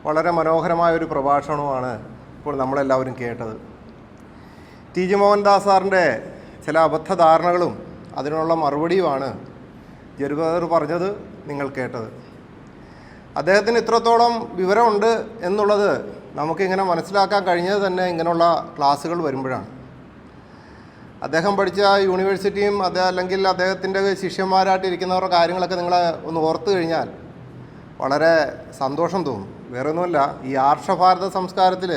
വളരെ മനോഹരമായൊരു പ്രഭാഷണമാണ് ഇപ്പോൾ നമ്മളെല്ലാവരും കേട്ടത്. ടി ജി മോഹൻദാസ് സാറിൻ്റെ ചില അബദ്ധധാരണകളും അതിനുള്ള മറുപടിയുമാണ് ജെറി പറഞ്ഞത് നിങ്ങൾ കേട്ടത്. അദ്ദേഹത്തിന് ഇത്രത്തോളം വിവരമുണ്ട് എന്നുള്ളത് നമുക്കിങ്ങനെ മനസ്സിലാക്കാൻ കഴിഞ്ഞത് തന്നെ ഇങ്ങനെയുള്ള ക്ലാസ്സുകൾ വരുമ്പോഴാണ്. അദ്ദേഹം പഠിച്ച യൂണിവേഴ്സിറ്റിയും അല്ലെങ്കിൽ അദ്ദേഹത്തിൻ്റെ ശിഷ്യന്മാരായിട്ടിരിക്കുന്നവരുടെ കാര്യങ്ങളൊക്കെ നിങ്ങൾ ഒന്ന് ഓർത്തു കഴിഞ്ഞാൽ വളരെ സന്തോഷം തോന്നും. വേറൊന്നുമല്ല, ഈ ആർഷഭാരത സംസ്കാരത്തിൽ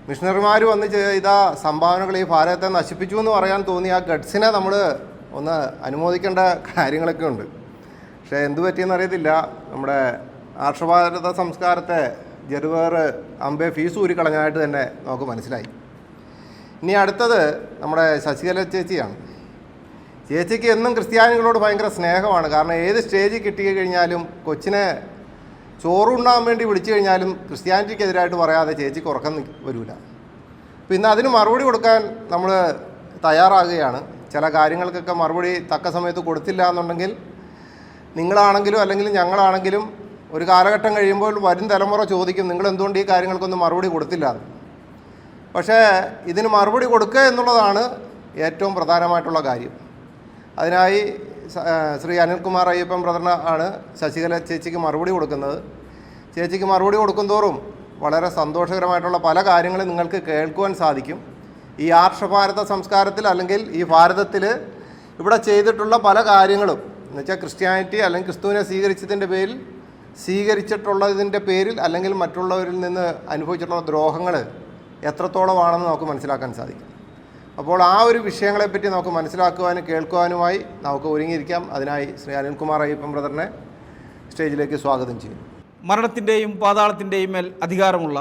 മിഷണറിമാർ വന്ന് ചെയ്ത സംഭാവനകൾ ഈ ഭാരതത്തെ നശിപ്പിച്ചു എന്ന് പറയാൻ തോന്നിയ ആ ഗഡ്സിനെ നമ്മൾ ഒന്ന് അനുമോദിക്കേണ്ട കാര്യങ്ങളൊക്കെ ഉണ്ട്. പക്ഷേ എന്തു പറ്റിയെന്ന് അറിയത്തില്ല, നമ്മുടെ ആർഷഭാരത സംസ്കാരത്തെ ജെറുവേർ അമ്പെ ഫീസ് ഊരിക്കളഞ്ഞായിട്ട് തന്നെ നമുക്ക് മനസ്സിലായി. ഇനി അടുത്തത് നമ്മുടെ ശശികല ചേച്ചിയാണ്. ചേച്ചിക്ക് എന്നും ക്രിസ്ത്യാനികളോട് ഭയങ്കര സ്നേഹമാണ്. കാരണം ഏത് സ്റ്റേജിൽ കിട്ടിക്കഴിഞ്ഞാലും കൊച്ചിനെ ചോറുണ്ണാൻ വേണ്ടി വിളിച്ചു കഴിഞ്ഞാലും ക്രിസ്ത്യാനിറ്റിക്കെതിരായിട്ട് പറയാതെ ചേച്ചിക്ക് ഉറക്കം വരില്ല. പിന്നെ അതിന് മറുപടി കൊടുക്കാൻ നമ്മൾ തയ്യാറാകുകയാണ്. ചില കാര്യങ്ങൾക്കൊക്കെ മറുപടി തക്ക സമയത്ത് കൊടുത്തില്ല എന്നുണ്ടെങ്കിൽ നിങ്ങളാണെങ്കിലും അല്ലെങ്കിൽ ഞങ്ങളാണെങ്കിലും ഒരു കാലഘട്ടം കഴിയുമ്പോൾ വരും തലമുറ ചോദിക്കും, നിങ്ങൾ എന്തുകൊണ്ട് ഈ കാര്യങ്ങൾക്കൊന്നും മറുപടി കൊടുത്തില്ല. പക്ഷേ ഇതിന് മറുപടി കൊടുക്കുക എന്നുള്ളതാണ് ഏറ്റവും പ്രധാനമായിട്ടുള്ള കാര്യം. അതിനായി ശ്രീ അനിൽകുമാർ അയ്യപ്പൻ ബ്രദറിന് ആണ് ശശികല ചേച്ചിക്ക് മറുപടി കൊടുക്കുന്നത്. ചേച്ചിക്ക് മറുപടി കൊടുക്കുന്തോറും വളരെ സന്തോഷകരമായിട്ടുള്ള പല കാര്യങ്ങളും നിങ്ങൾക്ക് കേൾക്കുവാൻ സാധിക്കും. ഈ ആർഷഭാരത സംസ്കാരത്തിൽ അല്ലെങ്കിൽ ഈ ഭാരതത്തിൽ ഇവിടെ ചെയ്തിട്ടുള്ള പല കാര്യങ്ങളും എന്നുവെച്ചാൽ ക്രിസ്ത്യാനിറ്റി അല്ലെങ്കിൽ ക്രിസ്തുവിനെ സ്വീകരിച്ചിട്ടുള്ളതിൻ്റെ പേരിൽ അല്ലെങ്കിൽ മറ്റുള്ളവരിൽ നിന്ന് അനുഭവിച്ചിട്ടുള്ള ദ്രോഹങ്ങൾ എത്രത്തോളമാണെന്ന് നമുക്ക് മനസ്സിലാക്കാൻ സാധിക്കും. അപ്പോൾ ആ ഒരു വിഷയങ്ങളെപ്പറ്റി നമുക്ക് മനസ്സിലാക്കുവാനും കേൾക്കുവാനുമായി നമുക്ക് ഒരുങ്ങിയിരിക്കാം. അതിനായി ശ്രീ അനിൽകുമാർ അയ്യപ്പൻ ബ്രദറിനെ സ്റ്റേജിലേക്ക് സ്വാഗതം ചെയ്യുന്നു. മരണത്തിൻ്റെയും പാതാളത്തിൻ്റെയും മേൽ അധികാരമുള്ള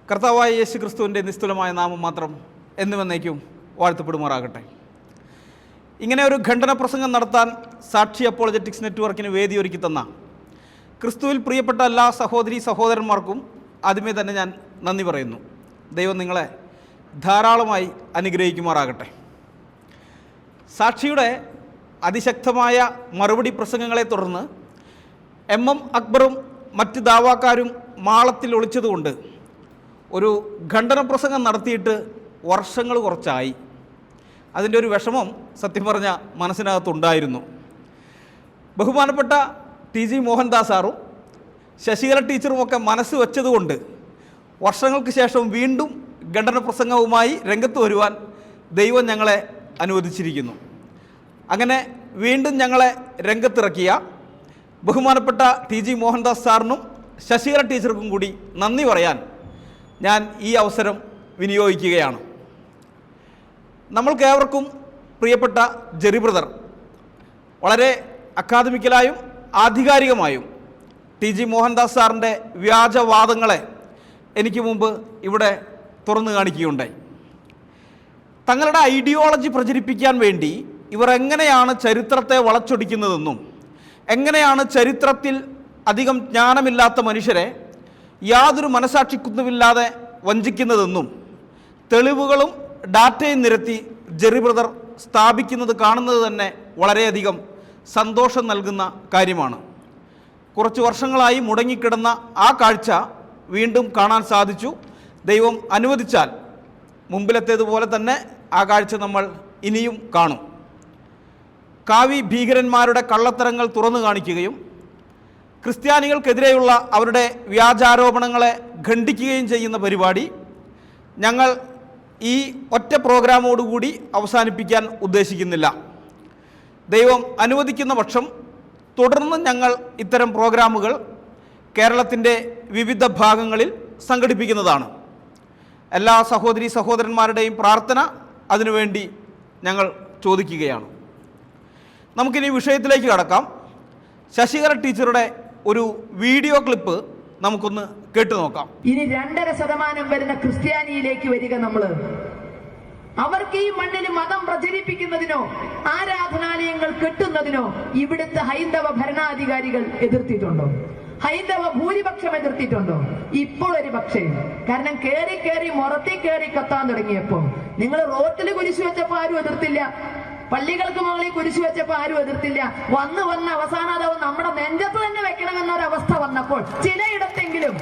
കർത്താവായ യേശു ക്രിസ്തുവിൻ്റെ നിസ്തുലമായ നാമം മാത്രം എന്നുവന്നേക്കും വാഴ്ത്തപ്പെടുമാറാകട്ടെ. ഇങ്ങനെ ഒരു ഖണ്ഡന പ്രസംഗം നടത്താൻ സാക്ഷി അപ്പോളജറ്റിക്സ് നെറ്റ്വർക്കിന് വേദിയൊരുക്കി തന്ന ക്രിസ്തുവിൽ പ്രിയപ്പെട്ട എല്ലാ സഹോദരീ സഹോദരന്മാർക്കും ആദ്യമേ തന്നെ ഞാൻ നന്ദി പറയുന്നു. ദൈവം നിങ്ങളെ ധാരാളമായി അനുഗ്രഹിക്കുമാറാകട്ടെ. സാക്ഷിയുടെ അതിശക്തമായ മറുപടി പ്രസംഗങ്ങളെ തുടർന്ന് എം അക്ബറും മറ്റ് ദാവാക്കാരും മാളത്തിൽ ഒളിച്ചതുകൊണ്ട് ഒരു ഖണ്ഡന പ്രസംഗം നടത്തിയിട്ട് വർഷങ്ങൾ കുറച്ചായി. അതിൻ്റെ ഒരു വിഷമം സത്യം പറഞ്ഞ മനസ്സിനകത്തുണ്ടായിരുന്നു. ബഹുമാനപ്പെട്ട ടി ജി മോഹൻദാസ് സാറും ശശികല ടീച്ചറുമൊക്കെ മനസ്സ് വെച്ചതുകൊണ്ട് വർഷങ്ങൾക്ക് ശേഷം വീണ്ടും ഖണ്ഡന പ്രസംഗവുമായി രംഗത്ത് വരുവാൻ ദൈവം ഞങ്ങളെ അനുവദിച്ചിരിക്കുന്നു. അങ്ങനെ വീണ്ടും ഞങ്ങളെ രംഗത്തിറക്കിയ ബഹുമാനപ്പെട്ട ടി ജി മോഹൻദാസ് സാറിനും ശശികല ടീച്ചർക്കും കൂടി നന്ദി പറയാൻ ഞാൻ ഈ അവസരം വിനിയോഗിക്കുകയാണ്. നമ്മൾക്കേവർക്കും പ്രിയപ്പെട്ട ജെറി ബ്രദർ വളരെ അക്കാദമിക്കലായും ആധികാരികമായും ടി ജി മോഹൻദാസ് സാറിൻ്റെ വ്യാജവാദങ്ങളെ എനിക്ക് മുമ്പ് ഇവിടെ തുറന്നു കാണിക്കുകയുണ്ടായി. തങ്ങളുടെ ഐഡിയോളജി പ്രചരിപ്പിക്കാൻ വേണ്ടി ഇവർ എങ്ങനെയാണ് ചരിത്രത്തെ വളച്ചൊടിക്കുന്നതെന്നും എങ്ങനെയാണ് ചരിത്രത്തിൽ അധികം ജ്ഞാനമില്ലാത്ത മനുഷ്യരെ യാതൊരു മനസാക്ഷിക്കുന്നുമില്ലാതെ വഞ്ചിക്കുന്നതെന്നും തെളിവുകളും ഡാറ്റയും നിരത്തി ജെറി ബ്രദർ സ്ഥാപിക്കുന്നത് കാണുന്നത് തന്നെ വളരെയധികം സന്തോഷം നൽകുന്ന കാര്യമാണ്. കുറച്ച് വർഷങ്ങളായി മുടങ്ങിക്കിടന്ന ആ കാഴ്ച വീണ്ടും കാണാൻ സാധിച്ചു. ദൈവം അനുവദിച്ചാൽ മുമ്പിലത്തേതുപോലെ തന്നെ ആ കാഴ്ച നമ്മൾ ഇനിയും കാണും. കാവി ഭീകരന്മാരുടെ കള്ളത്തരങ്ങൾ തുറന്നു കാണിക്കുകയും ക്രിസ്ത്യാനികൾക്കെതിരെയുള്ള അവരുടെ വ്യാജാരോപണങ്ങളെ ഖണ്ഡിക്കുകയും ചെയ്യുന്ന പരിപാടി ഞങ്ങൾ ഈ ഒറ്റ പ്രോഗ്രാമോടുകൂടി അവസാനിപ്പിക്കാൻ ഉദ്ദേശിക്കുന്നില്ല. ദൈവം അനുവദിക്കുന്ന പക്ഷം തുടർന്ന് ഞങ്ങൾ ഇത്തരം പ്രോഗ്രാമുകൾ കേരളത്തിൻ്റെ വിവിധ ഭാഗങ്ങളിൽ സംഘടിപ്പിക്കുന്നതാണ്. എല്ലാ സഹോദരീ സഹോദരന്മാരുടെയും പ്രാർത്ഥന അതിനുവേണ്ടി ഞങ്ങൾ ചോദിക്കുകയാണ്. നമുക്കിനി വിഷയത്തിലേക്ക് കടക്കാം. ശശികല ടീച്ചറുടെ ഒരു വീഡിയോ ക്ലിപ്പ് നമുക്കൊന്ന് കേട്ടു നോക്കാം. ഇനി 2.5% വരുന്ന ക്രിസ്ത്യാനിയിലേക്ക് വരിക. അവർക്ക് ഈ മണ്ണിൽ മതം പ്രചരിപ്പിക്കുന്നതിനോ ആരാധനാലയങ്ങൾ കെട്ടുന്നതിനോ ഇവിടുത്തെ ഹൈന്ദവ ഭരണാധികാരികൾ എതിർത്തിട്ടുണ്ടോ? ഹൈന്ദവ ഭൂരിപക്ഷം എതിർത്തിട്ടുണ്ടോ? ഇപ്പോൾ ഒരു പക്ഷേ, കാരണം കേറി മുറത്തിൽ കയറി കത്താൻ തുടങ്ങിയപ്പോ നിങ്ങൾ റോട്ടിൽ കുരിശു വെച്ചപ്പോ ആരും എതിർത്തില്ല, പള്ളികൾക്ക് മുകളിൽ കുരിശു വെച്ചപ്പോ ആരും എതിർത്തില്ല. വന്ന് അവസാനം അത് നമ്മുടെ നെഞ്ചത്ത് തന്നെ വെക്കണമെന്നൊരവസ്ഥ വന്നപ്പോൾ ചിലയിടത്തെങ്കിലും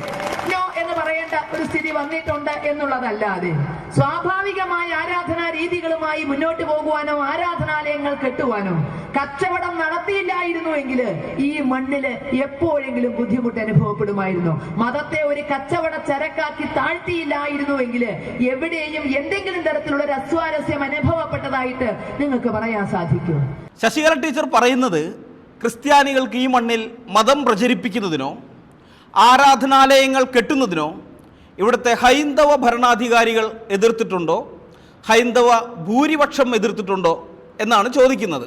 വന്നിട്ടുണ്ട് എന്നുള്ളതല്ലാതെ സ്വാഭാവികമായ ആരാധനാ രീതികളുമായി മുന്നോട്ട് പോകുവാനോ ആരാധനാലയങ്ങൾ കെട്ടുവാനോ കച്ചവടം നടത്തിയില്ലായിരുന്നുവെങ്കിൽ ഈ മണ്ണില് എപ്പോഴെങ്കിലും ബുദ്ധിമുട്ട് അനുഭവപ്പെടുമായിരുന്നു. മതത്തെ ഒരു കച്ചവട ചരക്കാക്കി താഴ്ത്തിയില്ലായിരുന്നുവെങ്കിൽ എവിടെയും എന്തെങ്കിലും തരത്തിലുള്ള ഒരു അസ്വാരസ്യം അനുഭവപ്പെട്ടതായിട്ട് നിങ്ങൾക്ക് പറയാൻ സാധിക്കും? ശശികല ടീച്ചർ പറയുന്നത് ക്രിസ്ത്യാനികൾക്ക് ഈ മണ്ണിൽ മതം പ്രചരിപ്പിക്കുന്നതിനോ ആരാധനാലയങ്ങൾ കെട്ടുന്നതിനോ ഇവിടുത്തെ ഹൈന്ദവ ഭരണാധികാരികൾ എതിർത്തിട്ടുണ്ടോ, ഹൈന്ദവ ഭൂരിപക്ഷം എതിർത്തിട്ടുണ്ടോ എന്നാണ് ചോദിക്കുന്നത്.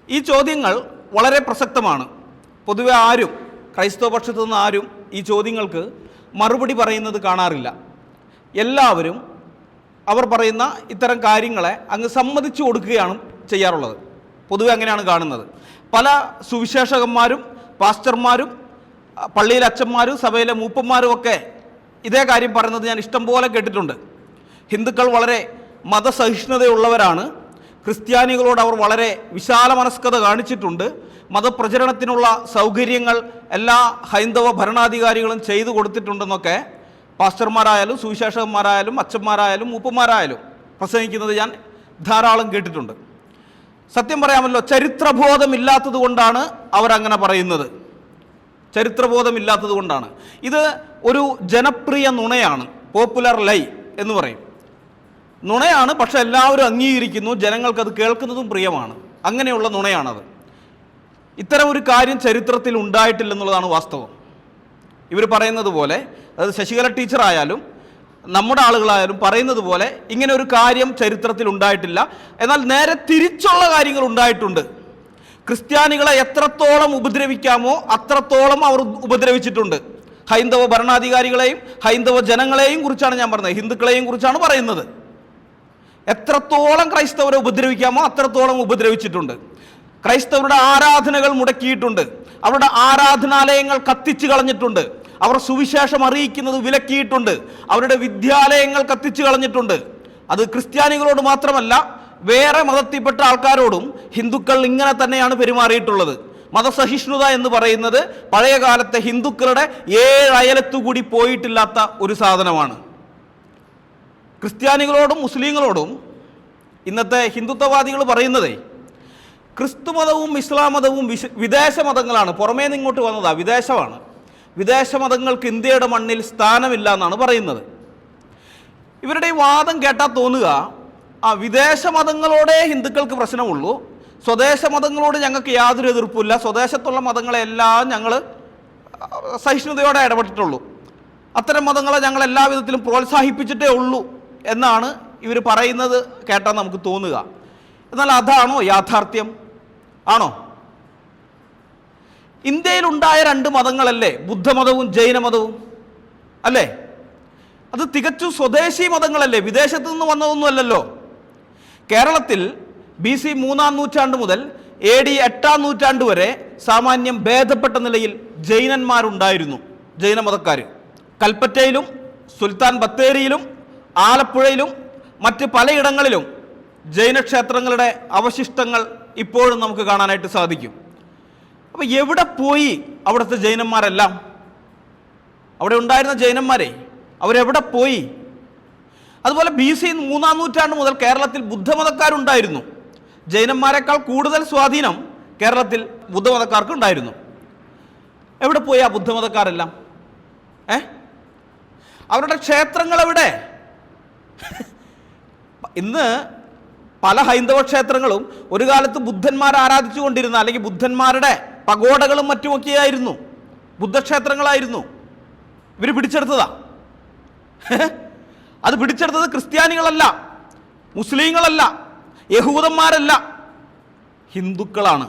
ഈ ചോദ്യങ്ങൾ വളരെ പ്രസക്തമാണ്. പൊതുവെ ആരും ക്രൈസ്തവ പക്ഷത്തു നിന്ന് ആരും ഈ ചോദ്യങ്ങൾക്ക് മറുപടി പറയുന്നത് കാണാറില്ല. എല്ലാവരും അവർ പറയുന്ന ഇത്തരം കാര്യങ്ങളെ അങ്ങ് സമ്മതിച്ചു കൊടുക്കുകയാണ് ചെയ്യാറുള്ളത്. പൊതുവെ അങ്ങനെയാണ് കാണുന്നത്. പല സുവിശേഷകന്മാരും പാസ്റ്റർമാരും പള്ളിയിലെ അച്ഛന്മാരും സഭയിലെ മൂപ്പന്മാരും ഒക്കെ ഇതേ കാര്യം പറയുന്നത് ഞാൻ ഇഷ്ടം പോലെ കേട്ടിട്ടുണ്ട്. ഹിന്ദുക്കൾ വളരെ മതസഹിഷ്ണുതയുള്ളവരാണ്, ക്രിസ്ത്യാനികളോട് അവർ വളരെ വിശാല മനസ്കത കാണിച്ചിട്ടുണ്ട്, മതപ്രചരണത്തിനുള്ള സൗകര്യങ്ങൾ എല്ലാ ഹൈന്ദവ ഭരണാധികാരികളും ചെയ്തു കൊടുത്തിട്ടുണ്ടെന്നൊക്കെ പാസ്റ്റർമാരായാലും സുവിശേഷകന്മാരായാലും അച്ഛന്മാരായാലും മൂപ്പന്മാരായാലും പ്രസംഗിക്കുന്നത് ഞാൻ ധാരാളം കേട്ടിട്ടുണ്ട്. സത്യം പറയാമല്ലോ, ചരിത്രബോധമില്ലാത്തത് കൊണ്ടാണ് അവരങ്ങനെ പറയുന്നത്. ചരിത്രബോധമില്ലാത്തത് കൊണ്ടാണ്. ഇത് ഒരു ജനപ്രിയ നുണയാണ്, പോപ്പുലർ ലൈ എന്ന് പറയും. നുണയാണ്, പക്ഷെ എല്ലാവരും അംഗീകരിക്കുന്നു, ജനങ്ങൾക്കത് കേൾക്കുന്നതും പ്രിയമാണ്. അങ്ങനെയുള്ള നുണയാണത്. ഇത്തരം ഒരു കാര്യം ചരിത്രത്തിൽ ഉണ്ടായിട്ടില്ലെന്നുള്ളതാണ് വാസ്തവം. ഇവർ പറയുന്നത് പോലെ, അതായത് ശശികല ടീച്ചറായാലും നമ്മുടെ ആളുകളായാലും പറയുന്നത് പോലെ ഇങ്ങനെ ഒരു കാര്യം ചരിത്രത്തിൽ ഉണ്ടായിട്ടില്ല. എന്നാൽ നേരെ തിരിച്ചുള്ള കാര്യങ്ങൾ ഉണ്ടായിട്ടുണ്ട്. ക്രിസ്ത്യാനികളെ എത്രത്തോളം ഉപദ്രവിക്കാമോ അത്രത്തോളം അവർ ഉപദ്രവിച്ചിട്ടുണ്ട്. ഹൈന്ദവ ഭരണാധികാരികളെയും ഹൈന്ദവ ജനങ്ങളെയും കുറിച്ചാണ് ഞാൻ പറഞ്ഞത്, ഹിന്ദുക്കളെയും കുറിച്ചാണ് പറയുന്നത്. എത്രത്തോളം ക്രൈസ്തവരെ ഉപദ്രവിക്കാമോ അത്രത്തോളം ഉപദ്രവിച്ചിട്ടുണ്ട്. ക്രൈസ്തവരുടെ ആരാധനകൾ മുടക്കിയിട്ടുണ്ട്, അവരുടെ ആരാധനാലയങ്ങൾ കത്തിച്ചു കളഞ്ഞിട്ടുണ്ട്, അവർ സുവിശേഷം അറിയിക്കുന്നത് വിലക്കിയിട്ടുണ്ട്, അവരുടെ വിദ്യാലയങ്ങൾ കത്തിച്ചു കളഞ്ഞിട്ടുണ്ട്. അത് ക്രിസ്ത്യാനികളോട് മാത്രമല്ല, വേറെ മതത്തിൽപ്പെട്ട ആൾക്കാരോടും ഹിന്ദുക്കൾ ഇങ്ങനെ തന്നെയാണ് പെരുമാറിയിട്ടുള്ളത്. മതസഹിഷ്ണുത എന്ന് പറയുന്നത് പഴയ കാലത്തെ ഹിന്ദുക്കളുടെ 7 അയലത്തുകൂടി പോയിട്ടില്ലാത്ത ഒരു സാധനമാണ്. ക്രിസ്ത്യാനികളോടും മുസ്ലിങ്ങളോടും ഇന്നത്തെ ഹിന്ദുത്വവാദികൾ പറയുന്നതേ ക്രിസ്തു മതവും ഇസ്ലാം മതവും വിദേശ മതങ്ങളാണ്, പുറമേ നിന്ന് ഇങ്ങോട്ട് വന്നതാ, വിദേശമാണ്. വിദേശ മതങ്ങൾക്ക് ഇന്ത്യയുടെ മണ്ണിൽ സ്ഥാനമില്ല എന്നാണ് പറയുന്നത്. ഇവരുടെ ഈ വാദം കേട്ടാൽ തോന്നുക വിദേശ മതങ്ങളോടെ ഹിന്ദുക്കൾക്ക് പ്രശ്നമുള്ളൂ, സ്വദേശ മതങ്ങളോട് ഞങ്ങൾക്ക് യാതൊരു എതിർപ്പില്ല, സ്വദേശത്തുള്ള മതങ്ങളെല്ലാം ഞങ്ങൾ സഹിഷ്ണുതയോടെ ഇടപെട്ടിട്ടുള്ളൂ, അത്തരം മതങ്ങളെ ഞങ്ങൾ എല്ലാ വിധത്തിലും പ്രോത്സാഹിപ്പിച്ചിട്ടേ ഉള്ളൂ എന്നാണ് ഇവർ പറയുന്നത് കേട്ടാൽ നമുക്ക് തോന്നുക. എന്നാൽ അതാണോ യാഥാർത്ഥ്യം? ആണോ? ഇന്ത്യയിലുണ്ടായ 2 മതങ്ങളല്ലേ ബുദ്ധമതവും ജൈനമതവും, അല്ലേ? അത് തികച്ചും സ്വദേശി മതങ്ങളല്ലേ, വിദേശത്തു നിന്ന് വന്നതൊന്നും അല്ലല്ലോ. കേരളത്തിൽ BC 3-ാം നൂറ്റാണ്ട് മുതൽ AD 8-ാം നൂറ്റാണ്ട് വരെ സാമാന്യം ഭേദപ്പെട്ട നിലയിൽ ജൈനന്മാരുണ്ടായിരുന്നു, ജൈനമതക്കാർ. കൽപ്പറ്റയിലും സുൽത്താൻ ബത്തേരിയിലും ആലപ്പുഴയിലും മറ്റ് പലയിടങ്ങളിലും ജൈനക്ഷേത്രങ്ങളുടെ അവശിഷ്ടങ്ങൾ ഇപ്പോഴും നമുക്ക് കാണാനായിട്ട് സാധിക്കും. അപ്പോൾ എവിടെ പോയി അവിടുത്തെ ജൈനന്മാരെല്ലാം? അവിടെ ഉണ്ടായിരുന്ന ജൈനന്മാരെ അവരെവിടെ പോയി? അതുപോലെ BC 3-ാം നൂറ്റാണ്ട് മുതൽ കേരളത്തിൽ ബുദ്ധമതക്കാരുണ്ടായിരുന്നു. ജൈനന്മാരെക്കാൾ കൂടുതൽ സ്വാധീനം കേരളത്തിൽ ബുദ്ധമതക്കാർക്ക് ഉണ്ടായിരുന്നു. എവിടെ പോയി ആ ബുദ്ധമതക്കാരെല്ലാം? അവരുടെ ക്ഷേത്രങ്ങൾ എവിടെ? ഇന്ന് പല ഹൈന്ദവ ക്ഷേത്രങ്ങളും ഒരു കാലത്ത് ബുദ്ധന്മാരെ ആരാധിച്ചു കൊണ്ടിരുന്ന, അല്ലെങ്കിൽ ബുദ്ധന്മാരുടെ പഗോഡകളും മറ്റുമൊക്കെയായിരുന്നു, ബുദ്ധക്ഷേത്രങ്ങളായിരുന്നു. ഇവർ പിടിച്ചെടുത്തതാ. അത് പിടിച്ചെടുത്തത് ക്രിസ്ത്യാനികളല്ല, മുസ്ലിങ്ങളല്ല, യഹൂദന്മാരല്ല, ഹിന്ദുക്കളാണ്,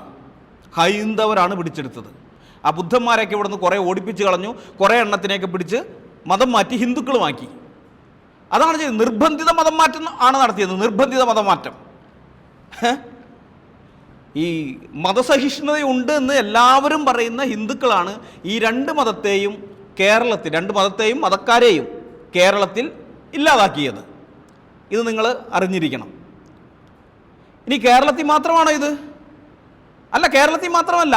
ഹൈന്ദവരാണ് പിടിച്ചെടുത്തത്. ആ ബുദ്ധന്മാരെയൊക്കെ ഇവിടെ നിന്ന് കുറേ ഓടിപ്പിച്ച് കളഞ്ഞു, കുറേ എണ്ണത്തിനെയൊക്കെ പിടിച്ച് മതം മാറ്റി ഹിന്ദുക്കളുമാക്കി. അതാണ് ചെയ്തത്. നിർബന്ധിത മതം മാറ്റം ആണ് നടത്തിയത്, നിർബന്ധിത മതം മാറ്റം. ഈ മതസഹിഷ്ണുതയുണ്ട് എന്ന് എല്ലാവരും പറയുന്ന ഹിന്ദുക്കളാണ് ഈ 2 മതത്തെയും കേരളത്തിൽ, 2 മതത്തെയും മതക്കാരെയും കേരളത്തിൽ ഇല്ലാതാക്കിയത്. ഇത് നിങ്ങൾ അറിഞ്ഞിരിക്കണം. ഇനി കേരളത്തിൽ മാത്രമാണോ ഇത്? അല്ല, കേരളത്തിൽ മാത്രമല്ല,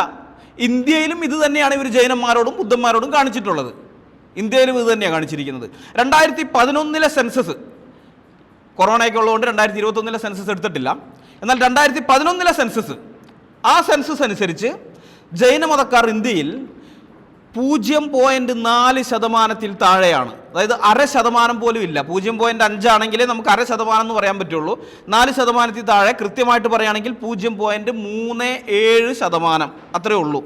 ഇന്ത്യയിലും ഇത് തന്നെയാണ് ഇവർ ജൈനന്മാരോടും ബുദ്ധന്മാരോടും കാണിച്ചിട്ടുള്ളത്. ഇന്ത്യയിലും ഇത് തന്നെയാണ് കാണിച്ചിരിക്കുന്നത്. 2011 സെൻസസ്, കൊറോണയൊക്കെ ഉള്ളതുകൊണ്ട് 2021 സെൻസസ് എടുത്തിട്ടില്ല. എന്നാൽ 2011 സെൻസസ്, ആ സെൻസസ് അനുസരിച്ച് ജൈനമതക്കാർ ഇന്ത്യയിൽ 0.4% താഴെയാണ്. അതായത് 0.5% പോലും ഇല്ല. 0.5 ആണെങ്കിലേ നമുക്ക് 0.5% എന്ന് പറയാൻ പറ്റുള്ളൂ. 4% താഴെ, കൃത്യമായിട്ട് പറയുകയാണെങ്കിൽ 0.37% അത്രയേ ഉള്ളൂ.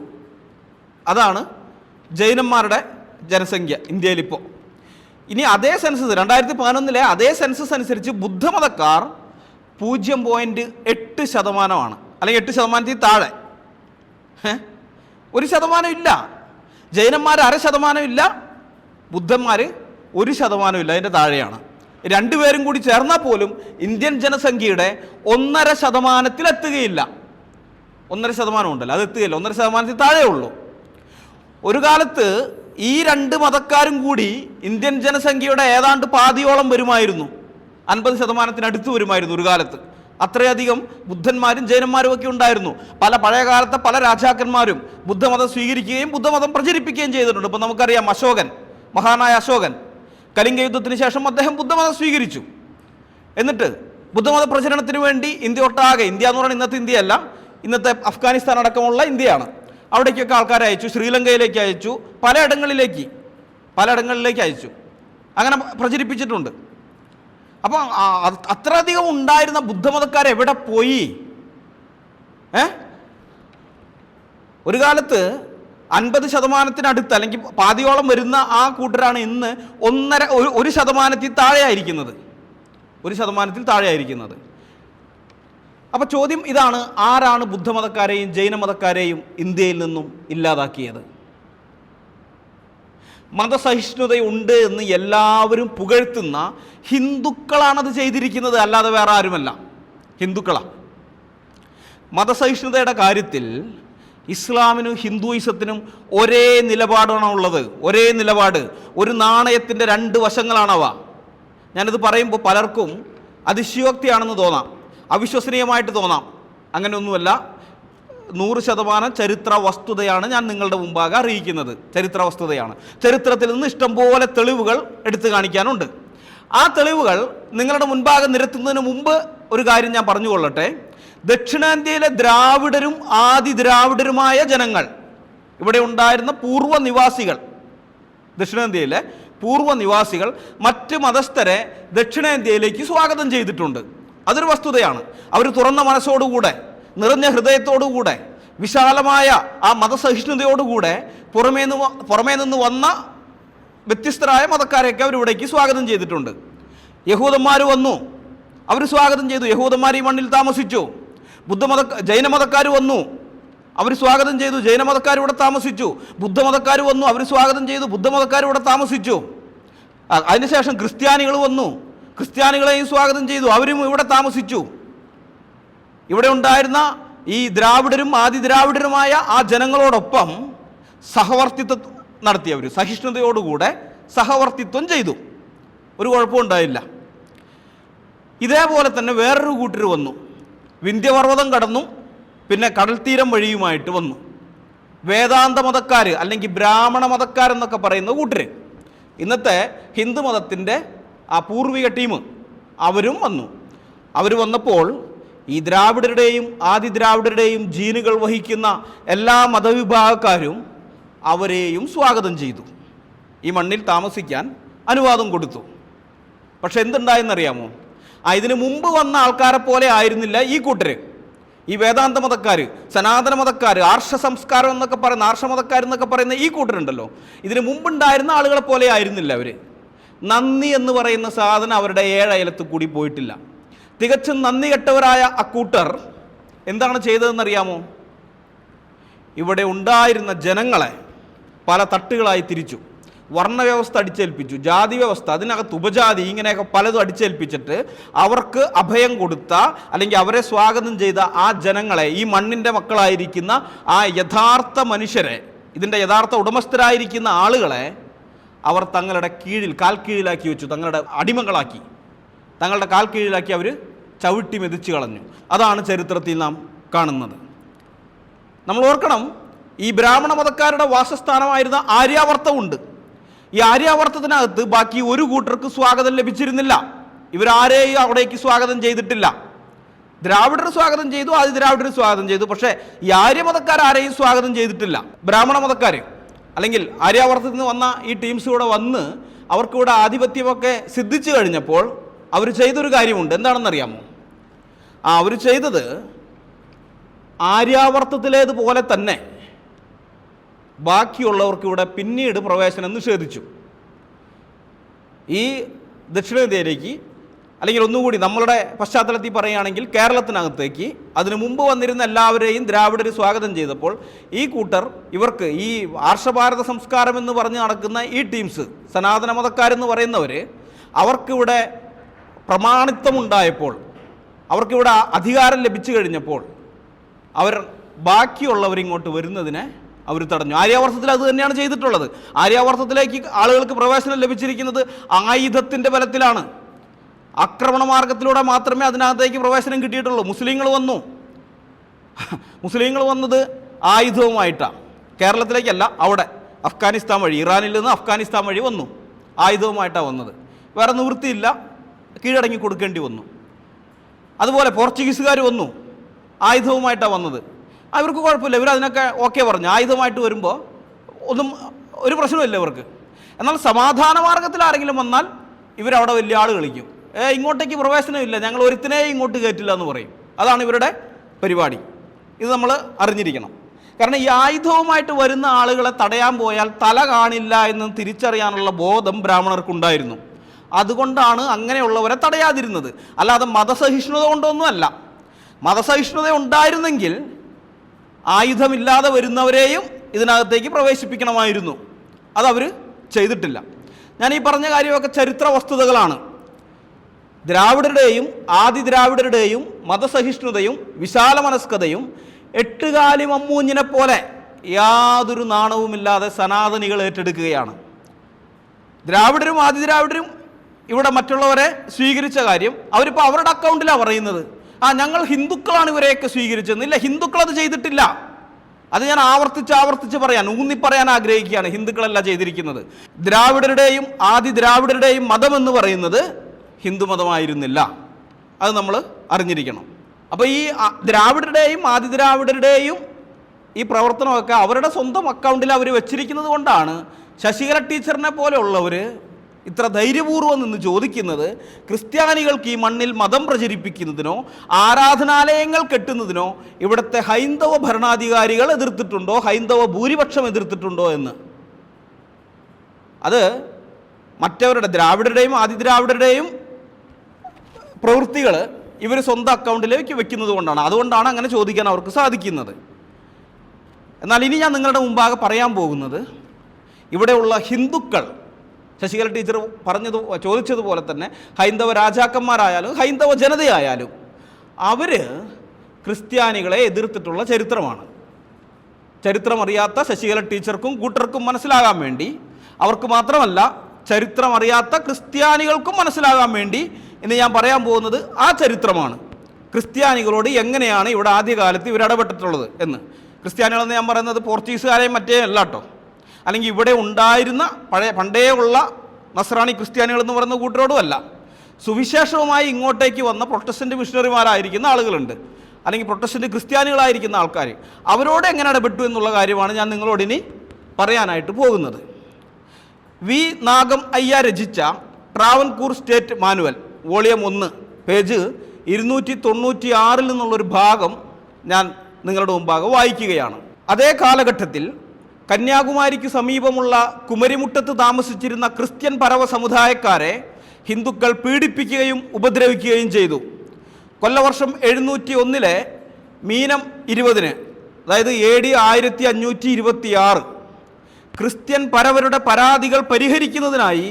അതാണ് ജൈനന്മാരുടെ ജനസംഖ്യ ഇന്ത്യയിലിപ്പോൾ. ഇനി അതേ സെൻസസ് 2011 അതേ സെൻസസ് അനുസരിച്ച് ബുദ്ധമതക്കാർ 0.8% അല്ലെങ്കിൽ 8% താഴെ. 1% ഇല്ല. ജൈനന്മാർ 0.5% ഇല്ല, ബുദ്ധന്മാർ 1% ഇല്ല, അതിൻ്റെ താഴെയാണ്. രണ്ടുപേരും കൂടി ചേർന്നാൽ പോലും ഇന്ത്യൻ ജനസംഖ്യയുടെ 1.5% എത്തുകയില്ല. 1.5% ഉണ്ടല്ലോ, അത് എത്തുകയില്ല. 1.5% താഴെ ഉള്ളൂ. ഒരു കാലത്ത് ഈ രണ്ട് മതക്കാരും കൂടി ഇന്ത്യൻ ജനസംഖ്യയുടെ ഏതാണ്ട് പാതിയോളം വരുമായിരുന്നു. 50% അടുത്ത് വരുമായിരുന്നു ഒരു കാലത്ത്. അത്രയധികം ബുദ്ധന്മാരും ജൈനന്മാരും ഒക്കെ ഉണ്ടായിരുന്നു. പഴയകാലത്തെ പല രാജാക്കന്മാരും ബുദ്ധമതം സ്വീകരിക്കുകയും ബുദ്ധമതം പ്രചരിപ്പിക്കുകയും ചെയ്തിട്ടുണ്ട്. ഇപ്പം നമുക്കറിയാം, മഹാനായ അശോകൻ കലിംഗ യുദ്ധത്തിന് ശേഷം അദ്ദേഹം ബുദ്ധമതം സ്വീകരിച്ചു. എന്നിട്ട് ബുദ്ധമത പ്രചരണത്തിന് വേണ്ടി ഇന്ത്യ ഒട്ടാകെ, ഇന്ത്യ എന്ന് പറഞ്ഞാൽ ഇന്നത്തെ ഇന്ത്യയല്ല, ഇന്നത്തെ അഫ്ഗാനിസ്ഥാൻ അടക്കമുള്ള ഇന്ത്യയാണ്, അവിടേക്കൊക്കെ ആൾക്കാരെ അയച്ചു. ശ്രീലങ്കയിലേക്ക് അയച്ചു, പലയിടങ്ങളിലേക്ക് അയച്ചു. അങ്ങനെ പ്രചരിപ്പിച്ചിട്ടുണ്ട്. അപ്പം അത്രയധികം ഉണ്ടായിരുന്ന ബുദ്ധമതക്കാർ എവിടെ പോയി? ഒരു കാലത്ത് 50% അല്ലെങ്കിൽ പാതിയോളം വരുന്ന ആ കൂട്ടരാണ് ഇന്ന് 1% താഴെയായിരിക്കുന്നത്. 1% താഴെയായിരിക്കുന്നത്. അപ്പോൾ ചോദ്യം ഇതാണ്, ആരാണ് ബുദ്ധമതക്കാരെയും ജൈനമതക്കാരെയും ഇന്ത്യയിൽ നിന്നും ഇല്ലാതാക്കിയത്? മതസഹിഷ്ണുതയുണ്ട് എന്ന് എല്ലാവരും പുകഴ്ത്തുന്ന ഹിന്ദുക്കളാണത് ചെയ്തിരിക്കുന്നത്, അല്ലാതെ വേറെ ആരുമല്ല. ഹിന്ദുക്കളാണ്. മതസഹിഷ്ണുതയുടെ കാര്യത്തിൽ ഇസ്ലാമിനും ഹിന്ദുയിസത്തിനും ഒരേ നിലപാടാണ് ഉള്ളത്. ഒരേ നിലപാട്. ഒരു നാണയത്തിൻ്റെ രണ്ട് വശങ്ങളാണവ. ഞാനിത് പറയുമ്പോൾ പലർക്കും അതിശയോക്തിയാണെന്ന് തോന്നാം, അവിശ്വസനീയമായിട്ട് തോന്നാം. അങ്ങനെയൊന്നുമല്ല. 100% ചരിത്ര വസ്തുതയാണ് ഞാൻ നിങ്ങളുടെ മുമ്പാകെ അറിയിക്കുന്നത്. ചരിത്ര വസ്തുതയാണ്. ചരിത്രത്തിൽ നിന്ന് ഇഷ്ടംപോലെ തെളിവുകൾ എടുത്തു കാണിക്കാനുണ്ട്. ആ തെളിവുകൾ നിങ്ങളുടെ മുൻപാകെ നിരത്തുന്നതിന് മുമ്പ് ഒരു കാര്യം ഞാൻ പറഞ്ഞുകൊള്ളട്ടെ. ദക്ഷിണേന്ത്യയിലെ ദ്രാവിഡരും ആദിദ്രാവിഡരുമായ ജനങ്ങൾ, ഇവിടെ ഉണ്ടായിരുന്ന പൂർവ്വനിവാസികൾ, ദക്ഷിണേന്ത്യയിലെ പൂർവ്വനിവാസികൾ മറ്റ് മതസ്ഥരെ ദക്ഷിണേന്ത്യയിലേക്ക് സ്വാഗതം ചെയ്തിട്ടുണ്ട്. അതൊരു വസ്തുതയാണ്. അവർ തുറന്ന മനസ്സോടുകൂടെ, നിറഞ്ഞ ഹൃദയത്തോടുകൂടെ, വിശാലമായ ആ മതസഹിഷ്ണുതയോടുകൂടെ പുറമേ നിന്ന് വന്ന വ്യത്യസ്തരായ മതക്കാരെയൊക്കെ അവരിവിടേക്ക് സ്വാഗതം ചെയ്തിട്ടുണ്ട്. യഹൂദന്മാർ വന്നു, അവർ സ്വാഗതം ചെയ്തു, യഹൂദന്മാർ ഈ മണ്ണിൽ താമസിച്ചു. ജൈനമതക്കാർ വന്നു, അവർ സ്വാഗതം ചെയ്തു, ജൈനമതക്കാർ ഇവിടെ താമസിച്ചു. ബുദ്ധമതക്കാർ വന്നു, അവർ സ്വാഗതം ചെയ്തു, ബുദ്ധമതക്കാർ ഇവിടെ താമസിച്ചു. അതിനുശേഷം ക്രിസ്ത്യാനികൾ വന്നു, ക്രിസ്ത്യാനികളെയും സ്വാഗതം ചെയ്തു, അവരും ഇവിടെ താമസിച്ചു. ഇവിടെ ഉണ്ടായിരുന്ന ഈ ദ്രാവിഡരും ആദിദ്രാവിഡരുമായ ആ ജനങ്ങളോടൊപ്പം സഹവർത്തിത്വം നടത്തിയവർ, സഹിഷ്ണുതയോടുകൂടെ സഹവർത്തിത്വം ചെയ്തു. ഒരു കുഴപ്പവും ഉണ്ടായില്ല. ഇതേപോലെ തന്നെ വേറൊരു കൂട്ടർ വന്നു, വിന്ധ്യപർവ്വതം കടന്നു, പിന്നെ കടൽത്തീരം വഴിയുമായിട്ട് വന്നു. വേദാന്ത മതക്കാർ അല്ലെങ്കിൽ ബ്രാഹ്മണ മതക്കാരെന്നൊക്കെ പറയുന്ന കൂട്ടർ, ഇന്നത്തെ ഹിന്ദു മതത്തിൻ്റെ ആ പൂർവിക ടീം, അവരും വന്നു. അവർ വന്നപ്പോൾ ഈ ദ്രാവിഡരുടെയും ആദിദ്രാവിഡരുടെയും ജീനുകൾ വഹിക്കുന്ന എല്ലാ മതവിഭാഗക്കാരും അവരെയും സ്വാഗതം ചെയ്തു. ഈ മണ്ണിൽ താമസിക്കാൻ അനുവാദം കൊടുത്തു. പക്ഷെ എന്തുണ്ടായെന്നറിയാമോ? ഇതിനു മുമ്പ് വന്ന ആൾക്കാരെ പോലെ ആയിരുന്നില്ല ഈ കൂട്ടർ. ഈ വേദാന്ത മതക്കാർ, സനാതന മതക്കാർ, ആർഷ സംസ്കാരം എന്നൊക്കെ പറയുന്ന, ആർഷമതക്കാരെന്നൊക്കെ പറയുന്ന ഈ കൂട്ടരുണ്ടല്ലോ, ഇതിനു മുമ്പുണ്ടായിരുന്ന ആളുകളെ പോലെ ആയിരുന്നില്ല അവർ. നന്ദി എന്ന് പറയുന്ന സാധനം അവരുടെ ഏഴയലത്ത് കൂടി പോയിട്ടില്ല. തികച്ചും നന്ദി കെട്ടവരായ അക്കൂട്ടർ എന്താണ് ചെയ്തതെന്നറിയാമോ? ഇവിടെ ഉണ്ടായിരുന്ന ജനങ്ങളെ പല തട്ടുകളായി തിരിച്ചു. വർണ്ണവ്യവസ്ഥ അടിച്ചേൽപ്പിച്ചു, ജാതി വ്യവസ്ഥ, അതിനകത്ത് ഉപജാതി, ഇങ്ങനെയൊക്കെ പലതും അടിച്ചേൽപ്പിച്ചിട്ട് അവർക്ക് അഭയം കൊടുത്ത അല്ലെങ്കിൽ അവരെ സ്വാഗതം ചെയ്ത ആ ജനങ്ങളെ, ഈ മണ്ണിൻ്റെ മക്കളായിരിക്കുന്ന ആ യഥാർത്ഥ മനുഷ്യരെ, ഇതിൻ്റെ യഥാർത്ഥ ഉടമസ്ഥരായിരിക്കുന്ന ആളുകളെ അവർ തങ്ങളുടെ കാൽ കീഴിലാക്കി വെച്ചു. തങ്ങളുടെ അടിമകളാക്കി, തങ്ങളുടെ കാൽ കീഴിലാക്കി അവർ ചവിട്ടി മെതിച്ച് കളഞ്ഞു. അതാണ് ചരിത്രത്തിൽ നാം കാണുന്നത്. നമ്മൾ ഓർക്കണം, ഈ ബ്രാഹ്മണ മതക്കാരുടെ വാസസ്ഥാനമായിരുന്ന ആര്യാവർത്തമുണ്ട്. ഈ ആര്യാവർത്തത്തിനകത്ത് ബാക്കി ഒരു കൂട്ടർക്ക് സ്വാഗതം ലഭിച്ചിരുന്നില്ല. ഇവരാരെയും അവിടേക്ക് സ്വാഗതം ചെയ്തിട്ടില്ല. ദ്രാവിഡർ സ്വാഗതം ചെയ്തു, ആദി ദ്രാവിഡർ സ്വാഗതം ചെയ്തു. പക്ഷേ ഈ ആര്യമതക്കാർ ആരെയും സ്വാഗതം ചെയ്തിട്ടില്ല. ബ്രാഹ്മണ മതക്കാർ അല്ലെങ്കിൽ ആര്യാവർത്തത്തിൽ നിന്ന് വന്ന ഈ ടീംസ് ഇവിടെ വന്ന് അവർക്കിവിടെ ആധിപത്യമൊക്കെ സിദ്ധിച്ചു കഴിഞ്ഞപ്പോൾ അവർ ചെയ്തൊരു കാര്യമുണ്ട്. എന്താണെന്നറിയാമോ? അവർ ചെയ്തത് ആര്യാവർത്തത്തിലേതുപോലെ തന്നെ ബാക്കിയുള്ളവർക്ക് ഇവിടെ പിന്നീട് പ്രവേശനം നിഷേധിച്ചു. ഈ ദക്ഷിണേന്ത്യയിലേക്ക്, അല്ലെങ്കിൽ ഒന്നുകൂടി നമ്മളുടെ പശ്ചാത്തലത്തിൽ പറയുകയാണെങ്കിൽ കേരളത്തിനകത്തേക്ക് അതിനു മുമ്പ് വന്നിരുന്ന എല്ലാവരെയും ദ്രാവിഡർ സ്വാഗതം ചെയ്തപ്പോൾ ഈ കൂട്ടർ ഇവർക്ക് ഈ ആർഷഭാരത സംസ്കാരം എന്ന് പറഞ്ഞ് നടക്കുന്ന ഈ ടീംസ്, സനാതന മതക്കാരെന്ന് പറയുന്നവർ, അവർക്കിവിടെ പ്രമാണിത്വമുണ്ടായപ്പോൾ, അവർക്കിവിടെ അധികാരം ലഭിച്ചു കഴിഞ്ഞപ്പോൾ അവർ ബാക്കിയുള്ളവരിങ്ങോട്ട് വരുന്നതിനെ അവർ തടഞ്ഞു. ആര്യാവർത്തത്തിൽ അത് തന്നെയാണ് ചെയ്തിട്ടുള്ളത്. ആര്യാവർത്തത്തിലേക്ക് ആളുകൾക്ക് പ്രവേശനം ലഭിച്ചിരിക്കുന്നത് ആയുധത്തിൻ്റെ ബലത്തിലാണ്. ആക്രമണ മാർഗത്തിലൂടെ മാത്രമേ അതിനകത്തേക്ക് പ്രവേശനം കിട്ടിയിട്ടുള്ളൂ. മുസ്ലിങ്ങൾ വന്നത് ആയുധവുമായിട്ടാണ്. കേരളത്തിലേക്കല്ല, അവിടെ അഫ്ഗാനിസ്ഥാൻ വഴി, ഇറാനിൽ നിന്ന് അഫ്ഗാനിസ്ഥാൻ വഴി വന്നു. ആയുധവുമായിട്ടാണ് വന്നത്. വേറെ നിവൃത്തിയില്ല, കീഴടങ്ങി കൊടുക്കേണ്ടി വന്നു. അതുപോലെ പോർച്ചുഗീസുകാർ വന്നു, ആയുധവുമായിട്ടാണ് വന്നത്. അവർക്ക് കുഴപ്പമില്ല, ഇവർ അതിനൊക്കെ ഓക്കെ പറഞ്ഞു. ആയുധമായിട്ട് വരുമ്പോൾ ഒരു പ്രശ്നമില്ല ഇവർക്ക്. എന്നാൽ സമാധാന മാർഗത്തിൽ ആരെങ്കിലും വന്നാൽ ഇവരവിടെ വലിയ ആൾ കളിക്കും. ഇങ്ങോട്ടേക്ക് പ്രവേശനമില്ല, ഞങ്ങൾ ഒരുത്തിനെയും ഇങ്ങോട്ട് കയറ്റില്ല എന്ന് പറയും. അതാണ് ഇവരുടെ പരിപാടി. ഇത് നമ്മൾ അറിഞ്ഞിരിക്കണം. കാരണം ഈ ആയുധവുമായിട്ട് വരുന്ന ആളുകളെ തടയാൻ പോയാൽ തല കാണില്ല എന്ന് തിരിച്ചറിയാനുള്ള ബോധം ബ്രാഹ്മണർക്കുണ്ടായിരുന്നു. അതുകൊണ്ടാണ് അങ്ങനെയുള്ളവരെ തടയാതിരുന്നത്. അല്ലാതെ മതസഹിഷ്ണുത കൊണ്ടൊന്നുമല്ല. മതസഹിഷ്ണുത ഉണ്ടായിരുന്നെങ്കിൽ ആയുധമില്ലാതെ വരുന്നവരെയും ഇതിനകത്തേക്ക് പ്രവേശിപ്പിക്കണമായിരുന്നു. അതവർ ചെയ്തിട്ടില്ല. ഞാൻ ഈ പറഞ്ഞ കാര്യമൊക്കെ ചരിത്ര വസ്തുതകളാണ്. ദ്രാവിഡരുടെയും ആദി ദ്രാവിഡരുടെയും മതസഹിഷ്ണുതയും വിശാല മനസ്കതയും എട്ടുകാലി മമ്മൂഞ്ഞിനെ പോലെ യാതൊരു നാണവുമില്ലാതെ സനാതനികൾ ഏറ്റെടുക്കുകയാണ്. ദ്രാവിഡരും ആദി ദ്രാവിഡരും ഇവിടെ മറ്റുള്ളവരെ സ്വീകരിച്ച കാര്യം അവരിപ്പോൾ അവരുടെ അക്കൗണ്ടിലാണ് പറയുന്നത്. ഞങ്ങൾ ഹിന്ദുക്കളാണ് ഇവരെയൊക്കെ സ്വീകരിച്ചത്. ഇല്ല, ഹിന്ദുക്കൾ അത് ചെയ്തിട്ടില്ല. അത് ഞാൻ ആവർത്തിച്ച് പറയാൻ, ഊന്നിപ്പറയാൻ ആഗ്രഹിക്കുകയാണ്. ഹിന്ദുക്കളല്ല ചെയ്തിരിക്കുന്നത്. ദ്രാവിഡരുടെയും ആദി ദ്രാവിഡരുടെയും മതം എന്ന് പറയുന്നത് ഹിന്ദുമതമായിരുന്നില്ല. അത് നമ്മൾ അറിഞ്ഞിരിക്കണം. അപ്പോൾ ഈ ദ്രാവിഡരുടെയും ആദി ദ്രാവിഡരുടെയും ഈ പ്രവർത്തനമൊക്കെ അവരുടെ സ്വന്തം അക്കൗണ്ടിൽ അവർ വെച്ചിരിക്കുന്നത് കൊണ്ടാണ് ശശികല ടീച്ചറിനെ പോലെയുള്ളവർ ഇത്ര ധൈര്യപൂർവ്വം നിന്ന് ചോദിക്കുന്നത് ക്രിസ്ത്യാനികൾക്ക് ഈ മണ്ണിൽ മതം പ്രചരിപ്പിക്കുന്നതിനോ ആരാധനാലയങ്ങൾ കെട്ടുന്നതിനോ ഇവിടുത്തെ ഹൈന്ദവ ഭരണാധികാരികൾ എതിർത്തിട്ടുണ്ടോ, ഹൈന്ദവ ഭൂരിപക്ഷം എതിർത്തിട്ടുണ്ടോ എന്ന്. അത് മറ്റവരുടെ ദ്രാവിഡരുടെയും ആദിദ്രാവിഡരുടെയും പ്രവൃത്തികൾ ഇവർ സ്വന്തം അക്കൗണ്ടിലേക്ക് വെക്കുന്നത് കൊണ്ടാണ്. അതുകൊണ്ടാണ് അങ്ങനെ ചോദിക്കാൻ അവർക്ക് സാധിക്കുന്നത്. എന്നാൽ ഇനി ഞാൻ നിങ്ങളുടെ മുമ്പാകെ പറയാൻ പോകുന്നത് ഇവിടെയുള്ള ഹിന്ദുക്കൾ, ശശികല ടീച്ചർ ചോദിച്ചതുപോലെ തന്നെ ഹൈന്ദവ രാജാക്കന്മാരായാലും ഹൈന്ദവ ജനതയായാലും അവർ ക്രിസ്ത്യാനികളെ എതിർത്തിട്ടുള്ള ചരിത്രമാണ്. ചരിത്രമറിയാത്ത ശശികല ടീച്ചർക്കും കൂട്ടർക്കും മനസ്സിലാകാൻ വേണ്ടി, അവർക്ക് മാത്രമല്ല ചരിത്രമറിയാത്ത ക്രിസ്ത്യാനികൾക്കും മനസ്സിലാകാൻ വേണ്ടി ഇന്ന് ഞാൻ പറയാൻ പോകുന്നത് ആ ചരിത്രമാണ്. ക്രിസ്ത്യാനികളോട് എങ്ങനെയാണ് ഇവിടെ ആദ്യകാലത്ത് ഇവരിടപെട്ടിട്ടുള്ളത് എന്ന്. ക്രിസ്ത്യാനികളെന്ന് ഞാൻ പറയുന്നത് പോർച്ചുഗീസുകാരെയും മറ്റേ അല്ല കേട്ടോ. അല്ലെങ്കിൽ ഇവിടെ ഉണ്ടായിരുന്ന പണ്ടേ ഉള്ള നസ്രാണി ക്രിസ്ത്യാനികൾ എന്ന് പറയുന്ന കൂട്ടരോടുമല്ല. സുവിശേഷവുമായി ഇങ്ങോട്ടേക്ക് വന്ന പ്രൊട്ടസ്റ്റൻ്റ് മിഷണറിമാരായിരിക്കുന്ന ആളുകളുണ്ട്, അല്ലെങ്കിൽ പ്രൊട്ടസ്റ്റൻ്റ് ക്രിസ്ത്യാനികളായിരിക്കുന്ന ആൾക്കാർ. അവരോട് എങ്ങനെ ഇടപെട്ടു എന്നുള്ള കാര്യമാണ് ഞാൻ നിങ്ങളോടിനി പറയാനായിട്ട് പോകുന്നത്. വി നാഗം അയ്യ രചിച്ച Travancore state manual volume 1 page 296 നിന്നുള്ളൊരു ഭാഗം ഞാൻ നിങ്ങളുടെ മുമ്പാകെ വായിക്കുകയാണ്. അതേ കാലഘട്ടത്തിൽ കന്യാകുമാരിക്ക് സമീപമുള്ള കുമരിമുട്ടത്ത് താമസിച്ചിരുന്ന ക്രിസ്ത്യൻ പരവ സമുദായക്കാരെ ഹിന്ദുക്കൾ പീഡിപ്പിക്കുകയും ഉപദ്രവിക്കുകയും ചെയ്തു. കൊല്ലവർഷം 701 മീനം 20, അതായത് AD 1526 ക്രിസ്ത്യൻ പരവരുടെ പരാതികൾ പരിഹരിക്കുന്നതിനായി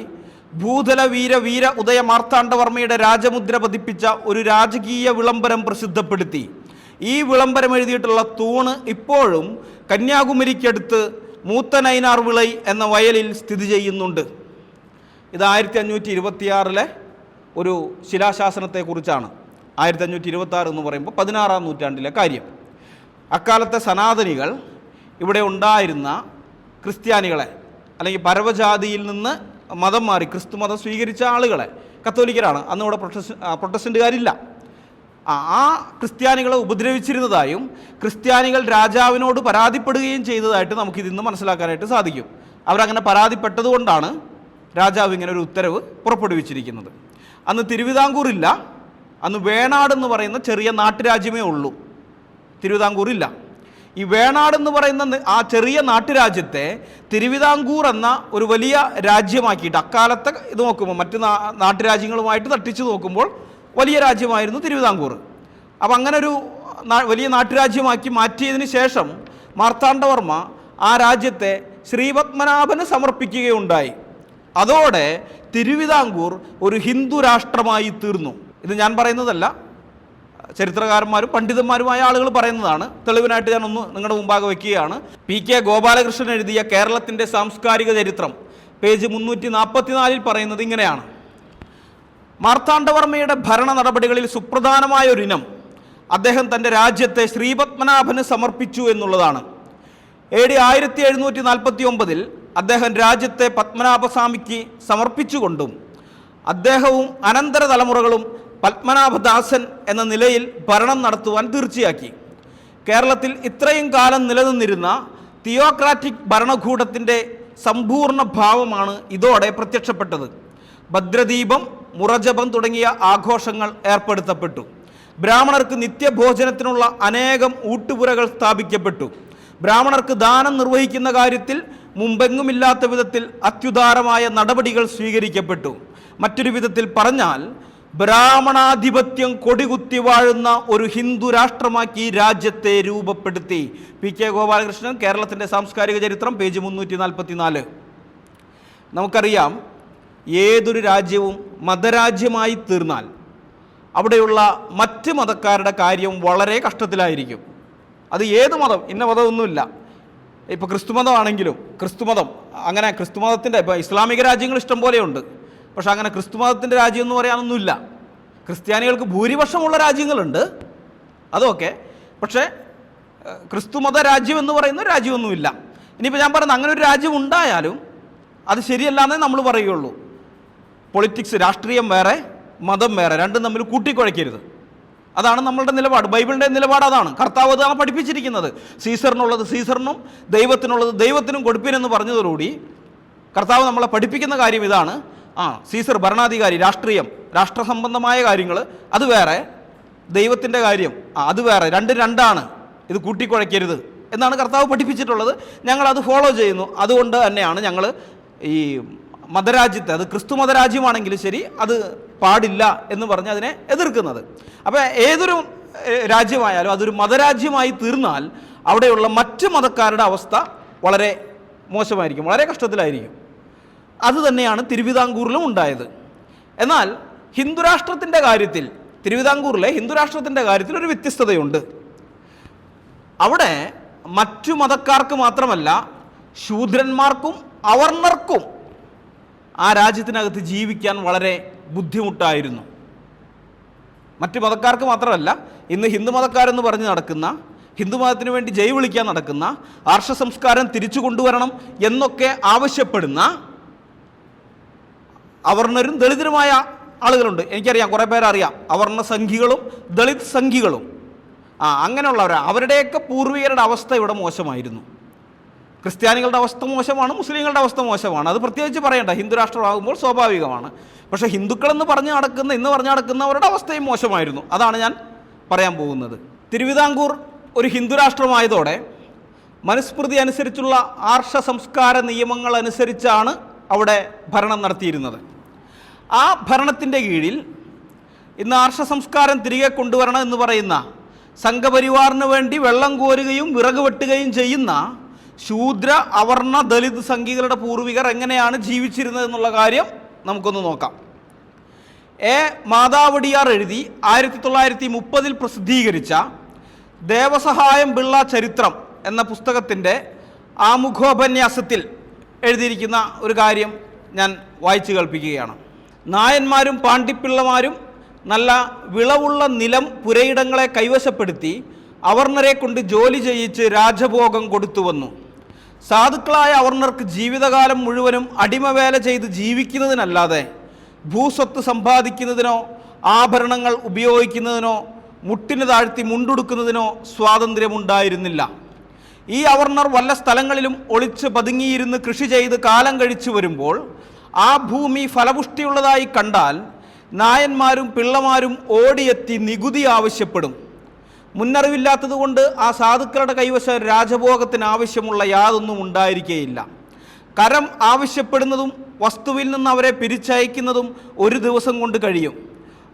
ഭൂതല വീര ഉദയ മാർത്താണ്ഡവർമ്മയുടെ രാജമുദ്ര പതിപ്പിച്ച ഒരു രാജകീയ വിളംബരം പ്രസിദ്ധപ്പെടുത്തി. ഈ വിളംബരം എഴുതിയിട്ടുള്ള തൂണ് ഇപ്പോഴും കന്യാകുമാരിക്കടുത്ത് മൂത്തനൈനാർ വിളൈ എന്ന വയലിൽ സ്ഥിതി ചെയ്യുന്നുണ്ട്. ഇത് 1526 ഒരു ശിലാശാസനത്തെക്കുറിച്ചാണ്. 1526 എന്ന് പറയുമ്പോൾ 16-ാം നൂറ്റാണ്ടിലെ കാര്യം. അക്കാലത്തെ സനാതനികൾ ഇവിടെ ഉണ്ടായിരുന്ന ക്രിസ്ത്യാനികളെ, അല്ലെങ്കിൽ പരവജാതിയിൽ നിന്ന് മതം മാറി ക്രിസ്തു മതം സ്വീകരിച്ച ആളുകളെ, കത്തോലിക്കരാണ്, അന്ന് ഇവിടെ പ്രൊട്ടസ്റ്റന്റുകാരില്ല, ആ ക്രിസ്ത്യാനികളെ ഉപദ്രവിച്ചിരുന്നതായും ക്രിസ്ത്യാനികൾ രാജാവിനോട് പരാതിപ്പെടുകയും ചെയ്തതായിട്ട് നമുക്കിതിന്ന് മനസ്സിലാക്കാനായിട്ട് സാധിക്കും. അവരങ്ങനെ പരാതിപ്പെട്ടതുകൊണ്ടാണ് രാജാവ് ഇങ്ങനെ ഒരു ഉത്തരവ് പുറപ്പെടുവിച്ചിരിക്കുന്നത്. അന്ന് തിരുവിതാംകൂറില്ല, അന്ന് വേണാട് എന്ന് പറയുന്ന ചെറിയ നാട്ടുരാജ്യമേ ഉള്ളൂ, തിരുവിതാംകൂറില്ല. ഈ വേണാട് എന്ന് പറയുന്ന ആ ചെറിയ നാട്ടുരാജ്യത്തെ തിരുവിതാംകൂർ എന്ന ഒരു വലിയ രാജ്യമാക്കിയിട്ട്, അക്കാലത്തെ ഇത് നോക്കുമ്പോൾ മറ്റ് നാട്ടുരാജ്യങ്ങളുമായിട്ട് തട്ടിച്ചു നോക്കുമ്പോൾ വലിയ രാജ്യമായിരുന്നു തിരുവിതാംകൂർ. അപ്പം അങ്ങനെ ഒരു വലിയ നാട്ടുരാജ്യമാക്കി മാറ്റിയതിന് ശേഷം മാർത്താണ്ഡവർമ്മ ആ രാജ്യത്തെ ശ്രീപത്മനാഭന് സമർപ്പിക്കുകയുണ്ടായി. അതോടെ തിരുവിതാംകൂർ ഒരു ഹിന്ദു രാഷ്ട്രമായി തീർന്നു. ഇത് ഞാൻ പറയുന്നതല്ല, ചരിത്രകാരന്മാരും പണ്ഡിതന്മാരുമായ ആളുകൾ പറയുന്നതാണ്. തെളിവിനായിട്ട് ഞാനൊന്ന് നിങ്ങളുടെ മുമ്പാകെ വയ്ക്കുകയാണ്. PK ഗോപാലകൃഷ്ണൻ എഴുതിയ കേരളത്തിൻ്റെ സാംസ്കാരിക ചരിത്രം പേജ് 344 പറയുന്നത് ഇങ്ങനെയാണ്: മാർത്താണ്ഡവർമ്മയുടെ ഭരണ നടപടികളിൽ സുപ്രധാനമായ ഒരിനം അദ്ദേഹം തൻ്റെ രാജ്യത്തെ ശ്രീപത്മനാഭന് സമർപ്പിച്ചു എന്നുള്ളതാണ്. AD 1749 അദ്ദേഹം രാജ്യത്തെ പത്മനാഭസ്വാമിക്ക് സമർപ്പിച്ചുകൊണ്ടും അദ്ദേഹവും അനന്തര തലമുറകളും പത്മനാഭദാസൻ എന്ന നിലയിൽ ഭരണം നടത്തുവാൻ തീർച്ചയാക്കി. കേരളത്തിൽ ഇത്രയും കാലം നിലനിന്നിരുന്ന തിയോക്രാറ്റിക് ഭരണകൂടത്തിൻ്റെ സമ്പൂർണ്ണ ഭാവമാണ് ഇതോടെ പ്രത്യക്ഷപ്പെട്ടത്. ഭദ്രദീപം, മുറജപം തുടങ്ങിയ ആഘോഷങ്ങൾ ഏർപ്പെടുത്തപ്പെട്ടു. ബ്രാഹ്മണർക്ക് നിത്യഭോജനത്തിനുള്ള അനേകം ഊട്ടുപുരകൾ സ്ഥാപിക്കപ്പെട്ടു. ബ്രാഹ്മണർക്ക് ദാനം നിർവഹിക്കുന്ന കാര്യത്തിൽ മുമ്പെങ്ങുമില്ലാത്ത വിധത്തിൽ അത്യുദാരമായ നടപടികൾ സ്വീകരിക്കപ്പെട്ടു. മറ്റൊരു വിധത്തിൽ പറഞ്ഞാൽ ബ്രാഹ്മണാധിപത്യം കൊടികുത്തി വാഴുന്ന ഒരു ഹിന്ദു രാഷ്ട്രമാക്കി രാജ്യത്തെ രൂപപ്പെടുത്തി. PK ഗോപാലകൃഷ്ണൻ കേരളത്തിൻ്റെ സാംസ്കാരിക ചരിത്രം പേജ് 344. നമുക്കറിയാം, ഏതൊരു രാജ്യവും മതരാജ്യമായി തീർന്നാൽ അവിടെയുള്ള മറ്റ് മതക്കാരുടെ കാര്യം വളരെ കഷ്ടത്തിലായിരിക്കും. അത് ഏത് മതം, ഇന്ന മതമൊന്നുമില്ല. ഇപ്പോൾ ക്രിസ്തുമതമാണെങ്കിലും അങ്ങനെ ക്രിസ്തുമതത്തിൻ്റെ, ഇപ്പോൾ ഇസ്ലാമിക രാജ്യങ്ങൾ ഇഷ്ടം പോലെയുണ്ട്, പക്ഷെ അങ്ങനെ ക്രിസ്തുമതത്തിൻ്റെ രാജ്യം എന്ന് പറയാനൊന്നുമില്ല. ക്രിസ്ത്യാനികൾക്ക് ഭൂരിപക്ഷമുള്ള രാജ്യങ്ങളുണ്ട്, അതൊക്കെ, പക്ഷേ ക്രിസ്തുമത രാജ്യം എന്ന് പറയുന്ന രാജ്യമൊന്നുമില്ല. ഇനിയിപ്പോൾ ഞാൻ പറയുന്നത് അങ്ങനെ ഒരു രാജ്യം ഉണ്ടായാലും അത് ശരിയല്ല എന്നേ നമ്മൾ പറയുകയുള്ളൂ. പൊളിറ്റിക്സ്, രാഷ്ട്രീയം വേറെ, മതം വേറെ, രണ്ടും തമ്മിൽ കൂട്ടിക്കുഴയ്ക്കരുത്. അതാണ് നമ്മളുടെ നിലപാട്. ബൈബിളിൻ്റെ നിലപാട് അതാണ്. കർത്താവ് അതാണ് പഠിപ്പിച്ചിരിക്കുന്നത്. സീസറിനുള്ളത് സീസറിനും ദൈവത്തിനുള്ളത് ദൈവത്തിനും കൊടുപ്പിനെന്ന് പറഞ്ഞതോടുകൂടി കർത്താവ് നമ്മളെ പഠിപ്പിക്കുന്ന കാര്യം ഇതാണ്: സീസർ ഭരണാധികാരി, രാഷ്ട്രീയം, രാഷ്ട്രസംബന്ധമായ കാര്യങ്ങൾ അത് വേറെ, ദൈവത്തിൻ്റെ കാര്യം അത് വേറെ, രണ്ടാണ്, ഇത് കൂട്ടിക്കുഴയ്ക്കരുത് എന്നാണ് കർത്താവ് പഠിപ്പിച്ചിട്ടുള്ളത്. ഞങ്ങളത് ഫോളോ ചെയ്യുന്നു. അതുകൊണ്ട് തന്നെയാണ് ഞങ്ങൾ ഈ മതരാജ്യത്തെ, അത് ക്രിസ്തു മതരാജ്യമാണെങ്കിലും ശരി, അത് പാടില്ല എന്ന് പറഞ്ഞ് അതിനെ എതിർക്കുന്നത്. അപ്പോൾ ഏതൊരു രാജ്യമായാലും അതൊരു മതരാജ്യമായി തീർന്നാൽ അവിടെയുള്ള മറ്റ് മതക്കാരുടെ അവസ്ഥ വളരെ മോശമായിരിക്കും, വളരെ കഷ്ടത്തിലായിരിക്കും. അതുതന്നെയാണ് തിരുവിതാംകൂറിലും ഉണ്ടായത്. എന്നാൽ ഹിന്ദുരാഷ്ട്രത്തിൻ്റെ കാര്യത്തിൽ, തിരുവിതാംകൂറിലെ ഹിന്ദുരാഷ്ട്രത്തിൻ്റെ കാര്യത്തിൽ ഒരു വ്യത്യസ്തതയുണ്ട്. അവിടെ മറ്റു മതക്കാർക്ക് മാത്രമല്ല, ശൂദ്രന്മാർക്കും അവർണർക്കും ആ രാജ്യത്തിനകത്ത് ജീവിക്കാൻ വളരെ ബുദ്ധിമുട്ടായിരുന്നു. മറ്റു മതക്കാർക്ക് മാത്രമല്ല, ഇന്ന് ഹിന്ദു മതക്കാരെന്ന് പറഞ്ഞ് നടക്കുന്ന, ഹിന്ദുമതത്തിന് വേണ്ടി ജയ് വിളിക്കാൻ നടക്കുന്ന, ആർഷ സംസ്കാരം തിരിച്ചു കൊണ്ടുവരണം എന്നൊക്കെ ആവശ്യപ്പെടുന്ന അവർണരും ദളിതരുമായ ആളുകളുണ്ട്. എനിക്കറിയാം, കുറേ പേരറിയാം, അവർണ സംഘികളും ദളിത് സംഘികളും. അങ്ങനെയുള്ളവരാ. അവരുടെയൊക്കെ പൂർവികരുടെ അവസ്ഥ ഇവിടെ മോശമായിരുന്നു. ക്രിസ്ത്യാനികളുടെ അവസ്ഥ മോശമാണ്, മുസ്ലിങ്ങളുടെ അവസ്ഥ മോശമാണ്. അത് പ്രത്യേകിച്ച് പറയണ്ട, ഹിന്ദു രാഷ്ട്രമാകുമ്പോൾ സ്വാഭാവികമാണ്. പക്ഷേ ഹിന്ദുക്കളെന്ന് ഇന്ന് പറഞ്ഞു നടക്കുന്നവരുടെ അവസ്ഥയും മോശമായിരുന്നു. അതാണ് ഞാൻ പറയാൻ പോകുന്നത്. തിരുവിതാംകൂർ ഒരു ഹിന്ദു രാഷ്ട്രമായതോടെ മനുസ്മൃതി അനുസരിച്ചുള്ള ആർഷ സംസ്കാര നിയമങ്ങൾ അനുസരിച്ചാണ് അവിടെ ഭരണം നടത്തിയിരുന്നത്. ആ ഭരണത്തിൻ്റെ കീഴിൽ ഇന്ന് ആർഷ സംസ്കാരം തിരികെ കൊണ്ടുവരണം എന്ന് പറയുന്ന, സംഘപരിവാറിന് വേണ്ടി വെള്ളം കോരുകയും വിറക് വെട്ടുകയും ചെയ്യുന്ന ശൂദ്ര, അവർണ, ദളിത് സംഘികളുടെ പൂർവികർ എങ്ങനെയാണ് ജീവിച്ചിരുന്നത് എന്നുള്ള കാര്യം നമുക്കൊന്ന് നോക്കാം. മാതാവടിയാർ എഴുതി 1930 പ്രസിദ്ധീകരിച്ച ദേവസഹായം പിള്ള ചരിത്രം എന്ന പുസ്തകത്തിൻ്റെ ആമുഖോപന്യാസത്തിൽ എഴുതിയിരിക്കുന്ന ഒരു കാര്യം ഞാൻ വായിച്ചു കേൾപ്പിക്കുകയാണ്. നായന്മാരും പാണ്ടിപ്പിള്ളമാരും നല്ല വിളവുള്ള നിലം, പുരയിടങ്ങളെ കൈവശപ്പെടുത്തി അവർണരെ കൊണ്ട് ജോലി ചെയ്യിച്ച് രാജഭോഗം കൊടുത്തു വന്നു. സാധുക്കളായ അവർണർക്ക് ജീവിതകാലം മുഴുവനും അടിമവേല ചെയ്ത് ജീവിക്കുന്നതിനല്ലാതെ ഭൂസ്വത്ത് സമ്പാദിക്കുന്നതിനോ ആഭരണങ്ങൾ ഉപയോഗിക്കുന്നതിനോ മുട്ടിന് താഴ്ത്തി മുണ്ടുടുക്കുന്നതിനോ സ്വാതന്ത്ര്യമുണ്ടായിരുന്നില്ല. ഈ അവർണർ വല്ല സ്ഥലങ്ങളിലും ഒളിച്ച് പതുങ്ങിയിരുന്ന് കൃഷി ചെയ്ത് കാലം കഴിച്ചു വരുമ്പോൾ ആ ഭൂമി ഫലപുഷ്ടിയുള്ളതായി കണ്ടാൽ നായന്മാരും പിള്ളമാരും ഓടിയെത്തി നികുതി ആവശ്യപ്പെടും. മുന്നറിവില്ലാത്തതുകൊണ്ട് ആ സാധുക്കളുടെ കൈവശം രാജഭോഗത്തിന് ആവശ്യമുള്ള യാതൊന്നും ഉണ്ടായിരിക്കുകയില്ല. കരം ആവശ്യപ്പെടുന്നതും വസ്തുവിൽ നിന്ന് അവരെ പിരിച്ചയക്കുന്നതും ഒരു ദിവസം കൊണ്ട് കഴിയും.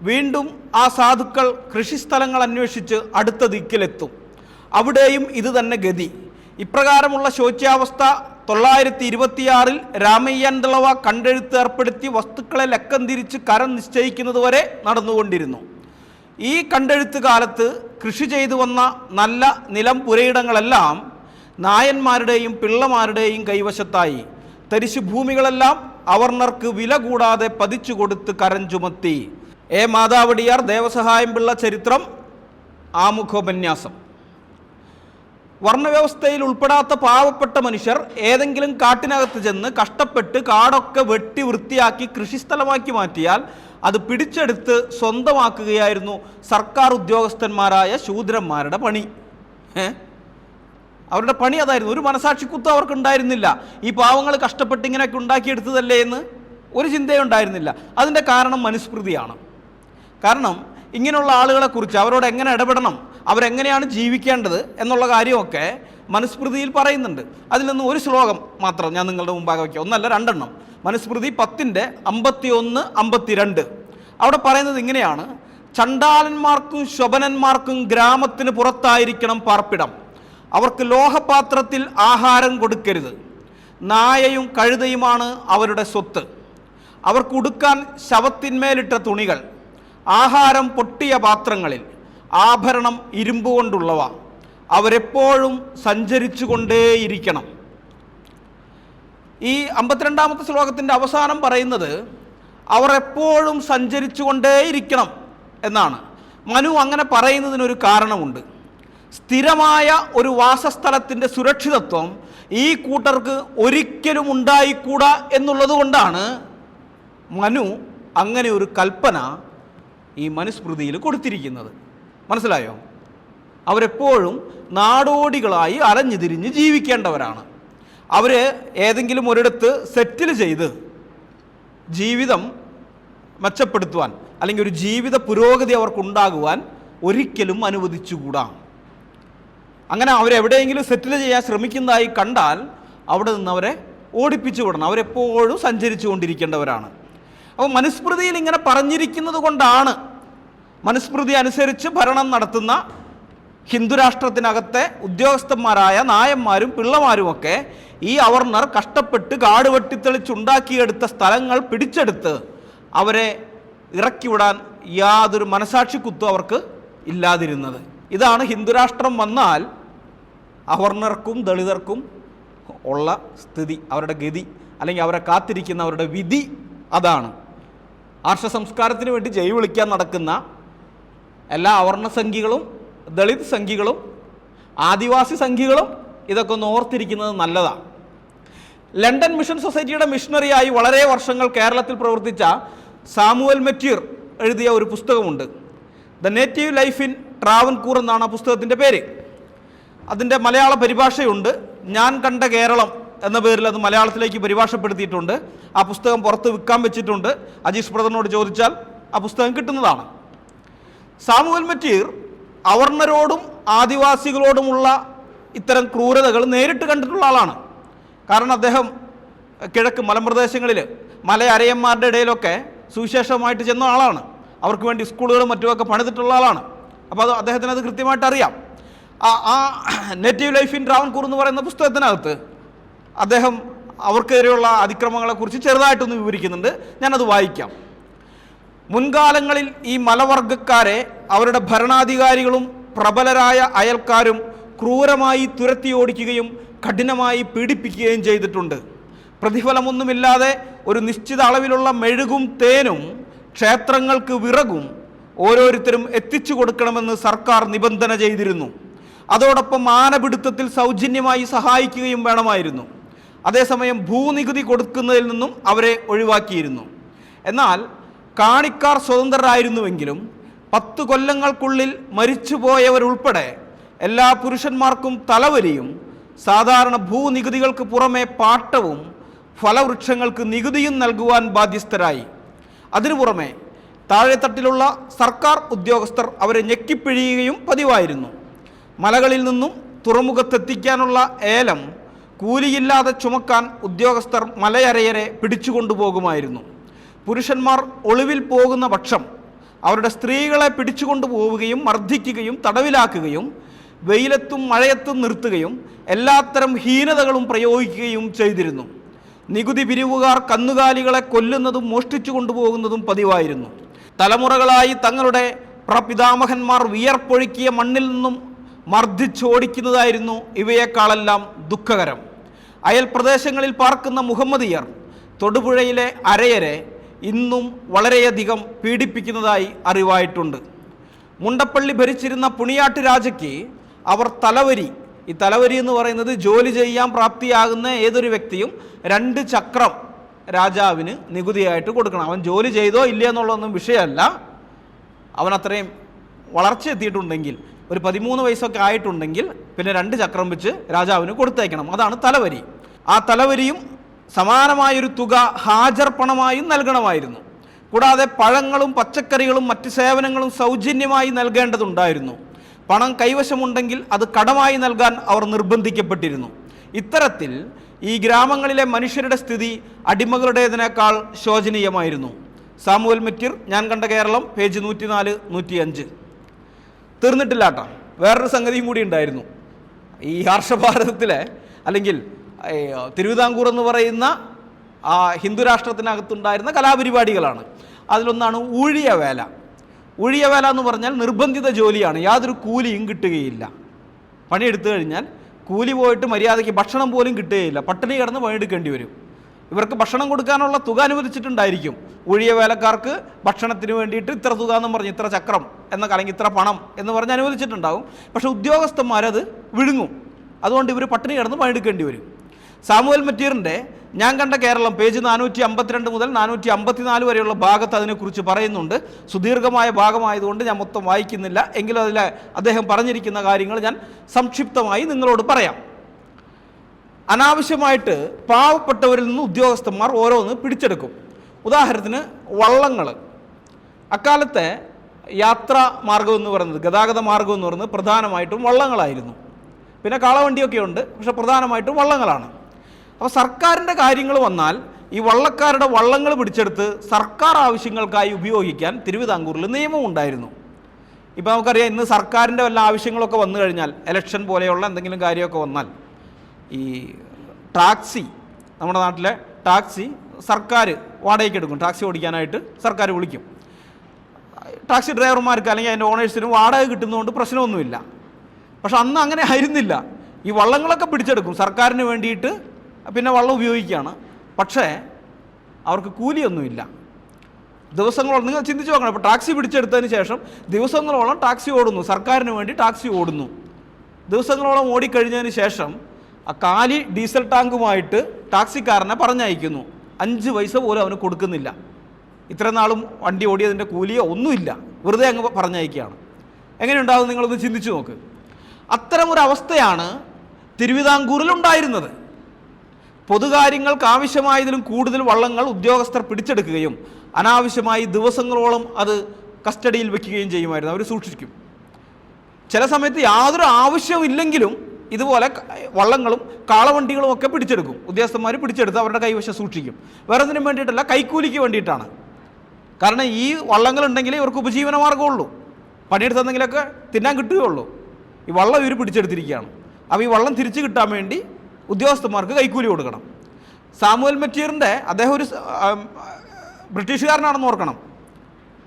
വീണ്ടും ആ സാധുക്കൾ കൃഷിസ്ഥലങ്ങൾ അന്വേഷിച്ച് അടുത്ത ദിക്കിലെത്തും. അവിടെയും ഇത് തന്നെ ഗതി. ഇപ്രകാരമുള്ള ശോച്യാവസ്ഥ 926 രാമയ്യൻ ദളവ കണ്ടെഴുത്ത് ഏർപ്പെടുത്തി വസ്തുക്കളെ ലക്കം തിരിച്ച് കരം നിശ്ചയിക്കുന്നതുവരെ നടന്നുകൊണ്ടിരുന്നു. ഈ കണ്ടെഴുത്ത് കാലത്ത് കൃഷി ചെയ്തു വന്ന നല്ല നിലം പുരയിടങ്ങളെല്ലാം നായന്മാരുടെയും പിള്ളമാരുടെയും കൈവശത്തായി. തരിശു ഭൂമികളെല്ലാം അവർണർക്ക് വില കൂടാതെ പതിച്ചു കൊടുത്ത് കരം ചുമത്തി. എ മാതാവടിയാർ ദേവസഹായം പിള്ള ചരിത്രം ആമുഖോപന്യാസം. വർണ്ണവ്യവസ്ഥയിൽ ഉൾപ്പെടാത്ത പാവപ്പെട്ട മനുഷ്യർ ഏതെങ്കിലും കാട്ടിനകത്ത് ചെന്ന് കഷ്ടപ്പെട്ട് കാടൊക്കെ വെട്ടി വൃത്തിയാക്കി കൃഷിസ്ഥലമാക്കി മാറ്റിയാൽ അത് പിടിച്ചെടുത്ത് സ്വന്തമാക്കുകയായിരുന്നു സർക്കാർ ഉദ്യോഗസ്ഥന്മാരായ ശൂദ്രന്മാരുടെ പണി. അവരുടെ പണി അതായിരുന്നു. ഒരു മനസാക്ഷിക്കുത്തും അവർക്ക് ഉണ്ടായിരുന്നില്ല. ഈ പാവങ്ങൾ കഷ്ടപ്പെട്ട് ഇങ്ങനെയൊക്കെ ഉണ്ടാക്കിയെടുത്തതല്ലേ എന്ന് ഒരു ചിന്തയുണ്ടായിരുന്നില്ല. അതിൻ്റെ കാരണം മനുസ്മൃതിയാണ്. കാരണം ഇങ്ങനെയുള്ള ആളുകളെക്കുറിച്ച് അവരോട് എങ്ങനെ ഇടപെടണം, അവരെങ്ങനെയാണ് ജീവിക്കേണ്ടത് എന്നുള്ള കാര്യമൊക്കെ മനുസ്മൃതിയിൽ പറയുന്നുണ്ട്. അതിൽ നിന്ന് ഒരു ശ്ലോകം മാത്രം ഞാൻ നിങ്ങളുടെ മുമ്പാകെ വയ്ക്കാം. ഒന്നല്ല, രണ്ടെണ്ണം. മനുസ്മൃതി 10:51-52 അവിടെ പറയുന്നത് ഇങ്ങനെയാണ്: ചണ്ടാലന്മാർക്കും ശോഭനന്മാർക്കും ഗ്രാമത്തിന് പുറത്തായിരിക്കണം പാർപ്പിടം. അവർക്ക് ലോഹപാത്രത്തിൽ ആഹാരം കൊടുക്കരുത്. നായയും കഴുതയുമാണ് അവരുടെ സ്വത്ത്. അവർക്ക് ഉടുക്കാൻ ശവത്തിന്മേലിട്ട തുണികൾ, ആഹാരം പൊട്ടിയ പാത്രങ്ങളിൽ, ആഭരണം ഇരുമ്പ് കൊണ്ടുള്ളവ. അവരെപ്പോഴും സഞ്ചരിച്ചു കൊണ്ടേയിരിക്കണം. ഈ 52-ാമത്തെ ശ്ലോകത്തിൻ്റെ അവസാനം പറയുന്നത് അവർ എപ്പോഴും സഞ്ചരിച്ചു കൊണ്ടേയിരിക്കണം എന്നാണ്. മനു അങ്ങനെ പറയുന്നതിനൊരു കാരണമുണ്ട്. സ്ഥിരമായ ഒരു വാസസ്ഥലത്തിൻ്റെ സുരക്ഷിതത്വം ഈ കൂട്ടർക്ക് ഒരിക്കലും ഉണ്ടായിക്കൂടാ എന്നുള്ളത് കൊണ്ടാണ് മനു അങ്ങനെ ഒരു കൽപ്പന ഈ മനുസ്മൃതിയിൽ കൊടുത്തിരിക്കുന്നത്. മനസ്സിലായോ? അവരെപ്പോഴും നാടോടികളായി അലഞ്ഞു തിരിഞ്ഞ് ജീവിക്കേണ്ടവരാണ്. അവർ ഏതെങ്കിലും ഒരിടത്ത് സെറ്റിൽ ചെയ്ത് ജീവിതം മെച്ചപ്പെടുത്തുവാൻ അല്ലെങ്കിൽ ഒരു ജീവിത പുരോഗതി അവർക്കുണ്ടാകുവാൻ ഒരിക്കലും അനുവദിച്ചുകൂടാ. അങ്ങനെ അവരെവിടെയെങ്കിലും സെറ്റിൽ ചെയ്യാൻ ശ്രമിക്കുന്നതായി കണ്ടാൽ അവിടെ നിന്ന് അവരെ ഓടിപ്പിച്ചു വിടണം. അവരെപ്പോഴും സഞ്ചരിച്ചു കൊണ്ടിരിക്കേണ്ടവരാണ്. അപ്പോൾ മനുസ്മൃതിയിൽ ഇങ്ങനെ പറഞ്ഞിരിക്കുന്നത് കൊണ്ടാണ് മനുസ്മൃതി അനുസരിച്ച് ഭരണം നടത്തുന്ന ഹിന്ദുരാഷ്ട്രത്തിനകത്തെ ഉദ്യോഗസ്ഥന്മാരായ നായന്മാരും പിള്ളമാരുമൊക്കെ ഈ അവർണർ കഷ്ടപ്പെട്ട് കാട് വെട്ടിത്തെളിച്ചുണ്ടാക്കിയെടുത്ത സ്ഥലങ്ങൾ പിടിച്ചെടുത്ത് അവരെ ഇറക്കിവിടാൻ യാതൊരു മനസാക്ഷിക്കുത്തും അവർക്ക് ഇല്ലാതിരുന്നത്. ഇതാണ് ഹിന്ദുരാഷ്ട്രം വന്നാൽ അവർണർക്കും ദളിതർക്കും ഉള്ള സ്ഥിതി, അവരുടെ ഗതി, അല്ലെങ്കിൽ അവരെ കാത്തിരിക്കുന്ന അവരുടെ വിധി അതാണ്. ആർഷ സംസ്കാരത്തിന് വേണ്ടി ജയ് വിളിക്കാൻ നടക്കുന്ന എല്ലാ അവർണ സംഖ്യകളും ദളിത് സംഖ്യകളും ആദിവാസി സംഖ്യകളും ഇതൊക്കെ ഒന്ന് ഓർത്തിരിക്കുന്നത് നല്ലതാണ്. ലണ്ടൻ മിഷൻ സൊസൈറ്റിയുടെ മിഷണറിയായി വളരെ വർഷങ്ങൾ കേരളത്തിൽ പ്രവർത്തിച്ച സാമുവൽ മെറ്റീർ എഴുതിയ ഒരു പുസ്തകമുണ്ട്. The native life in Travancore എന്നാണ് ആ പുസ്തകത്തിൻ്റെ പേര്. അതിൻ്റെ മലയാള പരിഭാഷയുണ്ട്. ഞാൻ കണ്ട കേരളം എന്ന പേരിൽ അത് മലയാളത്തിലേക്ക് പരിഭാഷപ്പെടുത്തിയിട്ടുണ്ട്. ആ പുസ്തകം പുറത്ത് വിൽക്കാൻ വെച്ചിട്ടുണ്ട്. അജീഷ് ബ്രദറിനോട് ചോദിച്ചാൽ ആ പുസ്തകം കിട്ടുന്നതാണ്. സാമുവൽ മെറ്റീർ അവർണരോടും ആദിവാസികളോടുമുള്ള ഇത്തരം ക്രൂരതകൾ നേരിട്ട് കണ്ടിട്ടുള്ള ആളാണ്. കാരണം അദ്ദേഹം കിഴക്ക് മലമ്പ്രദേശങ്ങളിൽ മലയരയന്മാരുടെ ഇടയിലൊക്കെ സുവിശേഷമായിട്ട് ചെന്ന ആളാണ്. അവർക്ക് വേണ്ടി സ്കൂളുകളും മറ്റുമൊക്കെ പണിതിട്ടുള്ള ആളാണ്. അപ്പോൾ അത് അദ്ദേഹത്തിന് അത് കൃത്യമായിട്ട് അറിയാം. ആ നേറ്റീവ് ലൈഫ് ഇൻ ട്രാവൻകൂർ എന്ന് പറയുന്ന പുസ്തകത്തിനകത്ത് അദ്ദേഹം അവർക്കെതിരെയുള്ള അതിക്രമങ്ങളെക്കുറിച്ച് ചെറുതായിട്ടൊന്ന് വിവരിക്കുന്നുണ്ട്. ഞാനത് വായിക്കാം. മുൻകാലങ്ങളിൽ ഈ മലവർഗക്കാരെ അവരുടെ ഭരണാധികാരികളും പ്രബലരായ അയൽക്കാരും ക്രൂരമായി തുരത്തി ഓടിക്കുകയും കഠിനമായി പീഡിപ്പിക്കുകയും ചെയ്തിട്ടുണ്ട്. പ്രതിഫലമൊന്നുമില്ലാതെ ഒരു നിശ്ചിത അളവിലുള്ള മെഴുകും തേനും ക്ഷേത്രങ്ങൾക്ക് വിറകും ഓരോരുത്തരും എത്തിച്ചു കൊടുക്കണമെന്ന് സർക്കാർ നിബന്ധന ചെയ്തിരുന്നു. അതോടൊപ്പം മാനപിടുത്തത്തിൽ സൗജന്യമായി സഹായിക്കുകയും വേണമായിരുന്നു. അതേസമയം ഭൂനികുതി കൊടുക്കുന്നതിൽ നിന്നും അവരെ ഒഴിവാക്കിയിരുന്നു. എന്നാൽ കാണിക്കാർ സ്വതന്ത്രരായിരുന്നുവെങ്കിലും 10 കൊല്ലങ്ങൾക്കുള്ളിൽ മരിച്ചുപോയവരുൾപ്പെടെ എല്ലാ പുരുഷന്മാർക്കും തലവരിയും സാധാരണ ഭൂനികുതികൾക്ക് പുറമെ പാട്ടവും ഫലവൃക്ഷങ്ങൾക്ക് നികുതിയും നൽകുവാൻ ബാധ്യസ്ഥരായി. അതിനു പുറമെ താഴെത്തട്ടിലുള്ള സർക്കാർ ഉദ്യോഗസ്ഥർ അവരെ ഞെക്കിപ്പിഴിയുകയും പതിവായിരുന്നു. മലകളിൽ നിന്നും തുറമുഖത്തെത്തിക്കാനുള്ള ഏലം കൂലിയില്ലാതെ ചുമക്കാൻ ഉദ്യോഗസ്ഥർ മലയരയരെ പിടിച്ചുകൊണ്ടുപോകുമായിരുന്നു. പുരുഷന്മാർ ഒളിവിൽ പോകുന്ന പക്ഷം അവരുടെ സ്ത്രീകളെ പിടിച്ചുകൊണ്ടുപോവുകയും മർദ്ദിക്കുകയും തടവിലാക്കുകയും വെയിലത്തും മഴയത്തും നിർത്തുകയും എല്ലാത്തരം ഹീനതകളും പ്രയോഗിക്കുകയും ചെയ്തിരുന്നു. നികുതി പിരിവുകാർ കന്നുകാലികളെ കൊല്ലുന്നതും മോഷ്ടിച്ചു കൊണ്ടുപോകുന്നതും പതിവായിരുന്നു. തലമുറകളായി തങ്ങളുടെ പ്രപിതാമഹന്മാർ വിയർപ്പൊഴുക്കിയ മണ്ണിൽ നിന്നും മർദ്ദിച്ചോടിക്കുന്നതായിരുന്നു ഇവയേക്കാളെല്ലാം ദുഃഖകരം. അയൽ പ്രദേശങ്ങളിൽ പാർക്കുന്ന മുഹമ്മദിയർ തൊടുപുഴയിലെ അരയരെ ഇന്നും വളരെയധികം പീഡിപ്പിക്കുന്നതായി അറിവായിട്ടുണ്ട്. മുണ്ടപ്പള്ളി ഭരിച്ചിരുന്ന പുണിയാട്ട് രാജയ്ക്ക് അവർ തലവരി, ഈ തലവരി എന്ന് പറയുന്നത് ജോലി ചെയ്യാൻ പ്രാപ്തിയാകുന്ന ഏതൊരു വ്യക്തിയും 2 ചക്രം രാജാവിന് നികുതിയായിട്ട് കൊടുക്കണം. അവൻ ജോലി ചെയ്തോ ഇല്ല എന്നുള്ളതൊന്നും വിഷയമല്ല. അവൻ അത്രയും വളർച്ച എത്തിയിട്ടുണ്ടെങ്കിൽ, ഒരു 13 വയസ്സൊക്കെ ആയിട്ടുണ്ടെങ്കിൽ പിന്നെ 2 ചക്രം വെച്ച് രാജാവിന് കൊടുത്തയക്കണം. അതാണ് തലവരി. ആ തലവരിയും സമാനമായൊരു തുക ഹാജർ പണമായും നൽകണമായിരുന്നു. കൂടാതെ പഴങ്ങളും പച്ചക്കറികളും മറ്റ് സേവനങ്ങളും സൗജന്യമായി നൽകേണ്ടതുണ്ടായിരുന്നു. പണം കൈവശമുണ്ടെങ്കിൽ അത് കടമായി നൽകാൻ അവർ നിർബന്ധിക്കപ്പെട്ടിരുന്നു. ഇത്തരത്തിൽ ഈ ഗ്രാമങ്ങളിലെ മനുഷ്യരുടെ സ്ഥിതി അടിമകളുടേതിനേക്കാൾ ശോചനീയമായിരുന്നു. സാമുവൽ മെറ്റിർ, ഞാൻ കണ്ട കേരളം, പേജ് 104, 105. തീർന്നിട്ടില്ല കേട്ടോ, വേറൊരു സംഗതിയും കൂടി ഉണ്ടായിരുന്നു. ഈ ഹർഷഭാരതത്തിലെ അല്ലെങ്കിൽ തിരുവിതാംകൂർ എന്ന് പറയുന്ന ആ ഹിന്ദു രാഷ്ട്രത്തിനകത്തുണ്ടായിരുന്ന കലാപരിപാടികളാണ്. അതിലൊന്നാണ് ഊഴിയവേല. ഊഴിയവേല എന്ന് പറഞ്ഞാൽ നിർബന്ധിത ജോലിയാണ്, യാതൊരു കൂലിയും കിട്ടുകയില്ല. പണിയെടുത്തു കഴിഞ്ഞാൽ കൂലി പോയിട്ട് മര്യാദയ്ക്ക് ഭക്ഷണം പോലും കിട്ടുകയില്ല, പട്ടിണി കിടന്ന് പണിയെടുക്കേണ്ടി വരും. ഇവർക്ക് ഭക്ഷണം കൊടുക്കാനുള്ള തുക അനുവദിച്ചിട്ടുണ്ടായിരിക്കും. ഊഴിയവേലക്കാർക്ക് ഭക്ഷണത്തിന് വേണ്ടിയിട്ട് ഇത്ര തുക എന്ന് പറഞ്ഞ്, ഇത്ര ചക്രം എന്നൊക്കെ, അല്ലെങ്കിൽ ഇത്ര പണം എന്ന് പറഞ്ഞ് അനുവദിച്ചിട്ടുണ്ടാകും. പക്ഷേ ഉദ്യോഗസ്ഥന്മാരത് വിഴുങ്ങും. അതുകൊണ്ട് ഇവർ പട്ടിണി കിടന്ന് പണിയെടുക്കേണ്ടി വരും. സാമുവൽ മെറ്റീറിൻ്റെ ഞാൻ കണ്ട കേരളം പേജ് 452 മുതൽ 454 വരെയുള്ള ഭാഗത്ത് അതിനെക്കുറിച്ച് പറയുന്നുണ്ട്. സുദീർഘമായ ഭാഗമായതുകൊണ്ട് ഞാൻ മൊത്തം വായിക്കുന്നില്ല. എങ്കിലും അതിൽ അദ്ദേഹം പറഞ്ഞിരിക്കുന്ന കാര്യങ്ങൾ ഞാൻ സംക്ഷിപ്തമായി നിങ്ങളോട് പറയാം. അനാവശ്യമായിട്ട് പാവപ്പെട്ടവരിൽ നിന്ന് ഉദ്യോഗസ്ഥന്മാർ ഓരോന്ന് പിടിച്ചെടുക്കും. ഉദാഹരണത്തിന് വള്ളങ്ങൾ. അക്കാലത്തെ യാത്രാ മാർഗം എന്ന് പറയുന്നത്, ഗതാഗത മാർഗം എന്ന് പറയുന്നത് പ്രധാനമായിട്ടും വള്ളങ്ങളായിരുന്നു. പിന്നെ കാളവണ്ടിയൊക്കെ ഉണ്ട്, പക്ഷെ പ്രധാനമായിട്ടും വള്ളങ്ങളാണ്. അപ്പോൾ സർക്കാരിൻ്റെ കാര്യങ്ങൾ വന്നാൽ ഈ വള്ളക്കാരുടെ വള്ളങ്ങൾ പിടിച്ചെടുത്ത് സർക്കാർ ആവശ്യങ്ങൾക്കായി ഉപയോഗിക്കാൻ തിരുവിതാംകൂറിൽ നിയമം ഉണ്ടായിരുന്നു. ഇപ്പോൾ നമുക്കറിയാം, ഇന്ന് സർക്കാരിൻ്റെ വല്ല ആവശ്യങ്ങളൊക്കെ വന്നു കഴിഞ്ഞാൽ, ഇലക്ഷൻ പോലെയുള്ള എന്തെങ്കിലും കാര്യമൊക്കെ വന്നാൽ, ഈ ടാക്സി, നമ്മുടെ നാട്ടിലെ ടാക്സി സർക്കാർ വാടകയ്ക്ക് എടുക്കും. ടാക്സി ഓടിക്കാനായിട്ട് സർക്കാർ വിളിക്കും. ടാക്സി ഡ്രൈവർമാർക്ക് അല്ലെങ്കിൽ അതിൻ്റെ ഓണേഴ്സിനും വാടക കിട്ടുന്നതുകൊണ്ട് പ്രശ്നമൊന്നുമില്ല. പക്ഷെ അന്ന് അങ്ങനെ ആയിരുന്നില്ല. ഈ വള്ളങ്ങളൊക്കെ പിടിച്ചെടുക്കും സർക്കാരിന് വേണ്ടിയിട്ട്, പിന്നെ വള്ളം ഉപയോഗിക്കുകയാണ്. പക്ഷേ അവർക്ക് കൂലിയൊന്നുമില്ല. ദിവസങ്ങളോളം നിങ്ങൾ ചിന്തിച്ച് നോക്കണം. ഇപ്പോൾ ടാക്സി പിടിച്ചെടുത്തതിന് ശേഷം ദിവസങ്ങളോളം ടാക്സി ഓടുന്നു, സർക്കാരിന് വേണ്ടി ടാക്സി ഓടുന്നു. ദിവസങ്ങളോളം ഓടിക്കഴിഞ്ഞതിന് ശേഷം ആ കാലി ഡീസൽ ടാങ്കുമായിട്ട് ടാക്സിക്കാരനെ പറഞ്ഞയക്കുന്നു. 5 പൈസ പോലും അവന് കൊടുക്കുന്നില്ല. ഇത്ര നാളും വണ്ടി ഓടിയതിൻ്റെ കൂലിയോ ഒന്നുമില്ല, വെറുതെ അങ്ങ് പറഞ്ഞയക്കുകയാണ്. എങ്ങനെയുണ്ടാകും നിങ്ങളൊന്ന് ചിന്തിച്ചു നോക്ക്. അത്തരമൊരവസ്ഥയാണ് തിരുവിതാംകൂറിൽ ഉണ്ടായിരുന്നത്. പൊതുകാര്യങ്ങൾക്ക് ആവശ്യമായതിലും കൂടുതൽ വള്ളങ്ങൾ ഉദ്യോഗസ്ഥർ പിടിച്ചെടുക്കുകയും അനാവശ്യമായി ദിവസങ്ങളോളം അത് കസ്റ്റഡിയിൽ വയ്ക്കുകയും ചെയ്യുമായിരുന്നു. അവർ സൂക്ഷിക്കും. ചില സമയത്ത് യാതൊരു ആവശ്യമില്ലെങ്കിലും ഇതുപോലെ വള്ളങ്ങളും കാളവണ്ടികളും ഒക്കെ പിടിച്ചെടുക്കും. ഉദ്യോഗസ്ഥന്മാർ പിടിച്ചെടുത്ത് അവരുടെ കൈവശം സൂക്ഷിക്കും. വേറെ ഒന്നിനും വേണ്ടിയിട്ടല്ല, കൈക്കൂലിക്ക് വേണ്ടിയിട്ടാണ്. കാരണം ഈ വള്ളങ്ങളുണ്ടെങ്കിലേ ഇവർക്ക് ഉപജീവനമാർഗ്ഗമുള്ളൂ, പണിയെടുത്തെന്തെങ്കിലുമൊക്കെ തിന്നാൻ കിട്ടുകയുള്ളൂ. ഈ വള്ളം ഇവർ പിടിച്ചെടുത്തിരിക്കുകയാണ്. അപ്പോൾ ഈ വള്ളം തിരിച്ചു കിട്ടാൻ വേണ്ടി ഉദ്യോഗസ്ഥന്മാർക്ക് കൈക്കൂലി കൊടുക്കണം. സാമുവൽ മെറ്റീറിൻ്റെ അദ്ദേഹം ഒരു ബ്രിട്ടീഷുകാരനാണെന്ന് ഓർക്കണം.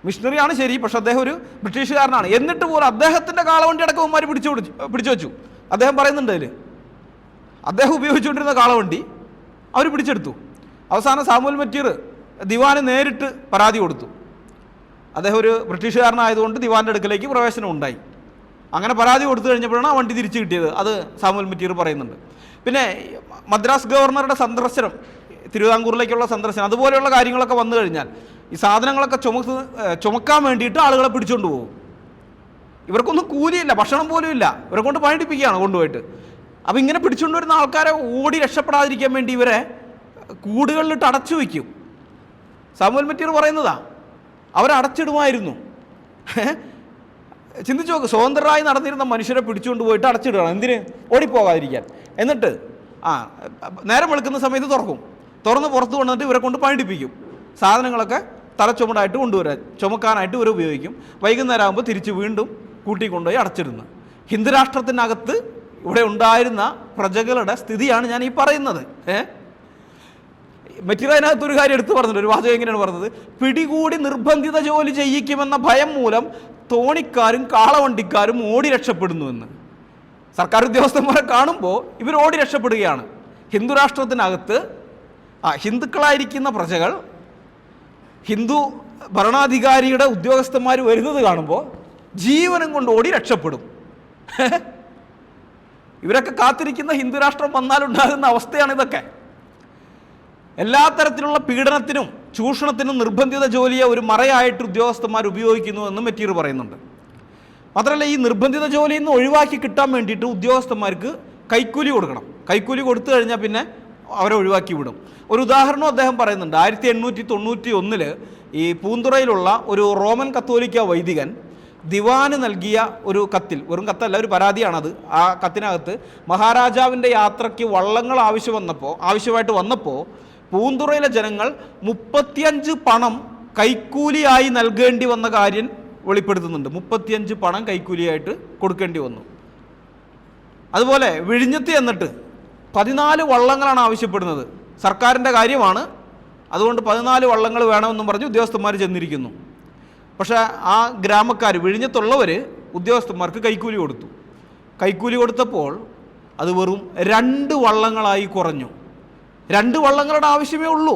മിഷണറിയാണ് ശരി, പക്ഷെ അദ്ദേഹം ഒരു ബ്രിട്ടീഷുകാരനാണ്. എന്നിട്ട് പോലും അദ്ദേഹത്തിൻ്റെ കാളവണ്ടി അടക്കവന്മാർ പിടിച്ചു വെച്ചു. അദ്ദേഹം പറയുന്നുണ്ട് അതിൽ അദ്ദേഹം ഉപയോഗിച്ചുകൊണ്ടിരുന്ന കാളവണ്ടി അവർ പിടിച്ചെടുത്തു. അവസാനം സാമുവൽ മെറ്റീർ ദിവാന് നേരിട്ട് പരാതി കൊടുത്തു. അദ്ദേഹം ഒരു ബ്രിട്ടീഷുകാരനായതുകൊണ്ട് ദിവാൻ്റെ അടുക്കലേക്ക് പ്രവേശനം ഉണ്ടായി. അങ്ങനെ പരാതി കൊടുത്തു കഴിഞ്ഞപ്പോഴാണ് ആ വണ്ടി തിരിച്ചു കിട്ടിയത്. അത് സാമുവൽ മെറ്റീർ പറയുന്നുണ്ട്. പിന്നെ മദ്രാസ് ഗവർണറുടെ സന്ദർശനം, തിരുവിതാംകൂറിലേക്കുള്ള സന്ദർശനം, അതുപോലെയുള്ള കാര്യങ്ങളൊക്കെ വന്നു കഴിഞ്ഞാൽ ഈ സാധനങ്ങളൊക്കെ ചുമക്കാൻ വേണ്ടിയിട്ട് ആളുകളെ പിടിച്ചുകൊണ്ട് പോകും. ഇവർക്കൊന്നും കൂലിയില്ല, ഭക്ഷണം പോലും ഇല്ല, ഇവരെ കൊണ്ട് പണിയെടുപ്പിക്കുകയാണ് കൊണ്ടുപോയിട്ട്. അപ്പോൾ ഇങ്ങനെ പിടിച്ചുകൊണ്ട് വരുന്ന ആൾക്കാരെ ഓടി രക്ഷപ്പെടാതിരിക്കാൻ വേണ്ടി ഇവരെ കൂടുകളിലിട്ട് അടച്ചു വയ്ക്കും. സാമുവൽ മെറ്റീർ പറയുന്നതാ, അവരെ അടച്ചിടുമായിരുന്നു. ചിന്തിച്ചു നോക്ക്, സ്വതന്ത്രരായി നടന്നിരുന്ന മനുഷ്യരെ പിടിച്ചുകൊണ്ട് പോയിട്ട് അടച്ചിടുകയാണ്. എന്തിന്? ഓടിപ്പോകാതിരിക്കാൻ. എന്നിട്ട് നേരം വെളുക്കുന്ന സമയത്ത് തുറന്ന് പുറത്ത് കൊണ്ടുവന്നിട്ട് ഇവരെ കൊണ്ട് പണിയെടുപ്പിക്കും. സാധനങ്ങളൊക്കെ തലച്ചുമടായിട്ട് കൊണ്ടുവരാൻ, ചുമക്കാനായിട്ട് ഇവർ ഉപയോഗിക്കും. വൈകുന്നേരം ആകുമ്പോൾ തിരിച്ച് വീണ്ടും കൂട്ടിക്കൊണ്ടുപോയി അടച്ചിടുന്നു. ഹിന്ദുരാഷ്ട്രത്തിനകത്ത് ഇവിടെ ഉണ്ടായിരുന്ന പ്രജകളുടെ സ്ഥിതിയാണ് ഞാൻ ഈ പറയുന്നത്. മെറ്റീർ അതിനകത്ത് ഒരു കാര്യം എടുത്തു പറഞ്ഞിട്ടുണ്ട്. ഒരു വാചകം എങ്ങനെയാണ് പറഞ്ഞത്? പിടികൂടി നിർബന്ധിത ജോലി ചെയ്യിക്കുമെന്ന ഭയം മൂലം തോണിക്കാരും കാളവണ്ടിക്കാരും ഓടി രക്ഷപ്പെടുന്നുവെന്ന്. സർക്കാർ ഉദ്യോഗസ്ഥന്മാരെ കാണുമ്പോൾ ഇവർ ഓടി രക്ഷപ്പെടുകയാണ്. ഹിന്ദുരാഷ്ട്രത്തിനകത്ത് ഹിന്ദുക്കളായിരിക്കുന്ന പ്രജകൾ ഹിന്ദു ഭരണാധികാരിയുടെ ഉദ്യോഗസ്ഥന്മാർ വരുന്നത് കാണുമ്പോൾ ജീവനും കൊണ്ട് ഓടി രക്ഷപ്പെടും. ഇവരൊക്കെ കാത്തിരിക്കുന്ന ഹിന്ദുരാഷ്ട്രം വന്നാലുണ്ടാകുന്ന അവസ്ഥയാണ് ഇതൊക്കെ. എല്ലാ തരത്തിലുള്ള പീഡനത്തിനും ചൂഷണത്തിനും നിർബന്ധിത ജോലിയെ ഒരു മറയായിട്ട് ഉദ്യോഗസ്ഥന്മാർ ഉപയോഗിക്കുന്നു എന്ന് മെറ്റീർ പറയുന്നുണ്ട്. മാത്രമല്ല, ഈ നിർബന്ധിത ജോലിയിൽ നിന്ന് ഒഴിവാക്കി കിട്ടാൻ വേണ്ടിയിട്ട് ഉദ്യോഗസ്ഥന്മാർക്ക് കൈക്കൂലി കൊടുക്കണം. കൈക്കൂലി കൊടുത്തു കഴിഞ്ഞാൽ പിന്നെ അവരെ ഒഴിവാക്കി വിടും. ഒരു ഉദാഹരണം അദ്ദേഹം പറയുന്നുണ്ട്. 1891 ഈ പൂന്തുറയിലുള്ള ഒരു റോമൻ കത്തോലിക്ക വൈദികൻ ദിവാന് നൽകിയ ഒരു കത്തിൽ, വെറും കത്തല്ല, ഒരു പരാതിയാണത്. ആ കത്തിനകത്ത് മഹാരാജാവിൻ്റെ യാത്രയ്ക്ക് വള്ളങ്ങൾ ആവശ്യമായിട്ട് വന്നപ്പോൾ പൂന്തുറയിലെ ജനങ്ങൾ 35 പണം കൈക്കൂലിയായി നൽകേണ്ടി വന്ന കാര്യം വെളിപ്പെടുത്തുന്നുണ്ട്. 35 പണം കൈക്കൂലിയായിട്ട് കൊടുക്കേണ്ടി വന്നു. അതുപോലെ വിഴിഞ്ഞത്ത് എന്നിട്ട് 14 വള്ളങ്ങളാണ് ആവശ്യപ്പെടുന്നത്. സർക്കാരിൻ്റെ കാര്യമാണ്, അതുകൊണ്ട് 14 വള്ളങ്ങൾ വേണമെന്നും പറഞ്ഞ് ഉദ്യോഗസ്ഥന്മാർ ചെന്നിരിക്കുന്നു. പക്ഷേ ആ ഗ്രാമക്കാർ, വിഴിഞ്ഞത്തുള്ളവർ ഉദ്യോഗസ്ഥന്മാർക്ക് കൈക്കൂലി കൊടുത്തു. കൈക്കൂലി കൊടുത്തപ്പോൾ അത് വെറും 2 വള്ളങ്ങളായി കുറഞ്ഞു. 2 വള്ളങ്ങളുടെ ആവശ്യമേ ഉള്ളൂ.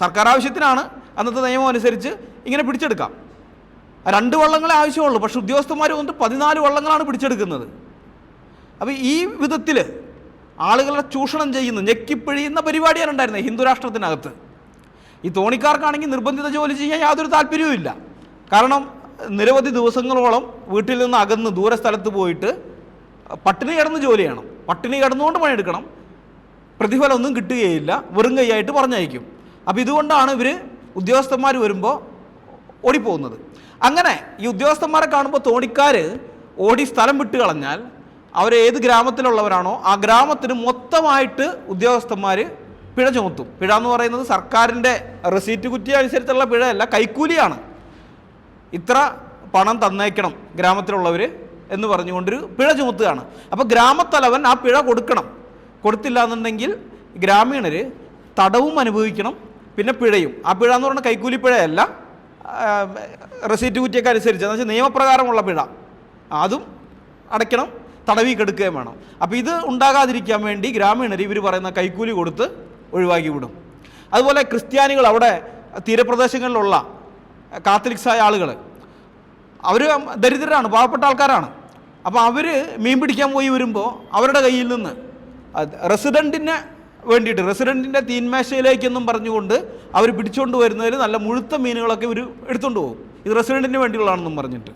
സർക്കാർ ആവശ്യത്തിനാണ്, അന്നത്തെ നിയമം അനുസരിച്ച് ഇങ്ങനെ പിടിച്ചെടുക്കാം. 2 വള്ളങ്ങളെ ആവശ്യമുള്ളൂ. പക്ഷേ ഉദ്യോഗസ്ഥന്മാർ വന്നിട്ട് 14 വള്ളങ്ങളാണ് പിടിച്ചെടുക്കുന്നത്. അപ്പോൾ ഈ വിധത്തിൽ ആളുകളെ ചൂഷണം ചെയ്യുന്ന, ഞെക്കിപ്പിഴിയുന്ന പരിപാടിയാണ് ഉണ്ടായിരുന്നത് ഹിന്ദുരാഷ്ട്രത്തിനകത്ത്. ഈ തോണിക്കാർക്കാണെങ്കിൽ നിർബന്ധിത ജോലി ചെയ്യാൻ യാതൊരു താല്പര്യവും ഇല്ല. കാരണം നിരവധി ദിവസങ്ങളോളം വീട്ടിൽ നിന്ന് അകന്ന് ദൂരെ സ്ഥലത്ത് പോയിട്ട് പട്ടിണി കിടന്ന് ജോലി ചെയ്യണം. പട്ടിണി കിടന്നുകൊണ്ട് പണിയെടുക്കണം. പ്രതിഫലമൊന്നും കിട്ടുകയില്ല, വെറും കൈയായിട്ട് പറഞ്ഞയക്കും. അപ്പോൾ ഇതുകൊണ്ടാണ് ഇവർ ഉദ്യോഗസ്ഥന്മാർ വരുമ്പോൾ ഓടിപ്പോകുന്നത്. അങ്ങനെ ഈ ഉദ്യോഗസ്ഥന്മാരെ കാണുമ്പോൾ തോണിക്കാർ ഓടി സ്ഥലം വിട്ട് കളഞ്ഞാൽ അവരേത് ഗ്രാമത്തിലുള്ളവരാണോ ആ ഗ്രാമത്തിന് മൊത്തമായിട്ട് ഉദ്യോഗസ്ഥന്മാർ പിഴ ചുമത്തും. പിഴ എന്ന് പറയുന്നത് സർക്കാരിൻ്റെ റെസീറ്റ് കുറ്റി അനുസരിച്ചുള്ള പിഴയല്ല, കൈക്കൂലിയാണ്. ഇത്ര പണം തന്നേക്കണം ഗ്രാമത്തിലുള്ളവർ എന്ന് പറഞ്ഞുകൊണ്ടൊരു പിഴ ചുമത്തുകയാണ്. അപ്പോൾ ഗ്രാമത്തലവൻ ആ പിഴ കൊടുക്കണം. കൊടുത്തില്ല എന്നുണ്ടെങ്കിൽ ഗ്രാമീണർ തടവും അനുഭവിക്കണം, പിന്നെ പിഴയും. ആ പിഴ എന്ന് പറഞ്ഞാൽ കൈക്കൂലി പിഴയല്ല, റെസീറ്റ് കുറ്റിയൊക്കെ അനുസരിച്ച്, എന്ന് വെച്ചാൽ നിയമപ്രകാരമുള്ള പിഴ, അതും അടയ്ക്കണം, തടവി കെടുക്കുകയും വേണം. അപ്പോൾ ഇത് ഉണ്ടാകാതിരിക്കാൻ വേണ്ടി ഗ്രാമീണർ ഇവർ പറയുന്ന കൈക്കൂലി കൊടുത്ത് ഒഴിവാക്കി വിടും. അതുപോലെ ക്രിസ്ത്യാനികൾ, അവിടെ തീരപ്രദേശങ്ങളിലുള്ള കാത്തലിക്സായ ആളുകൾ, അവർ ദരിദ്രരാണ്, പാവപ്പെട്ട ആൾക്കാരാണ്. അപ്പോൾ അവർ മീൻ പിടിക്കാൻ പോയി വരുമ്പോൾ അവരുടെ കയ്യിൽ നിന്ന് റെസിഡൻറ്റിന് വേണ്ടിയിട്ട്, റെസിഡൻറ്റിൻ്റെ തീന്മേശയിലേക്കെന്നും പറഞ്ഞുകൊണ്ട് അവർ പിടിച്ചുകൊണ്ട് വരുന്നതിൽ നല്ല മുഴുത്ത മീനുകളൊക്കെ ഇവർ എടുത്തുകൊണ്ട് പോകും. ഇത് റെസിഡൻറ്റിന് വേണ്ടിയുള്ളതാണെന്നും പറഞ്ഞിട്ട്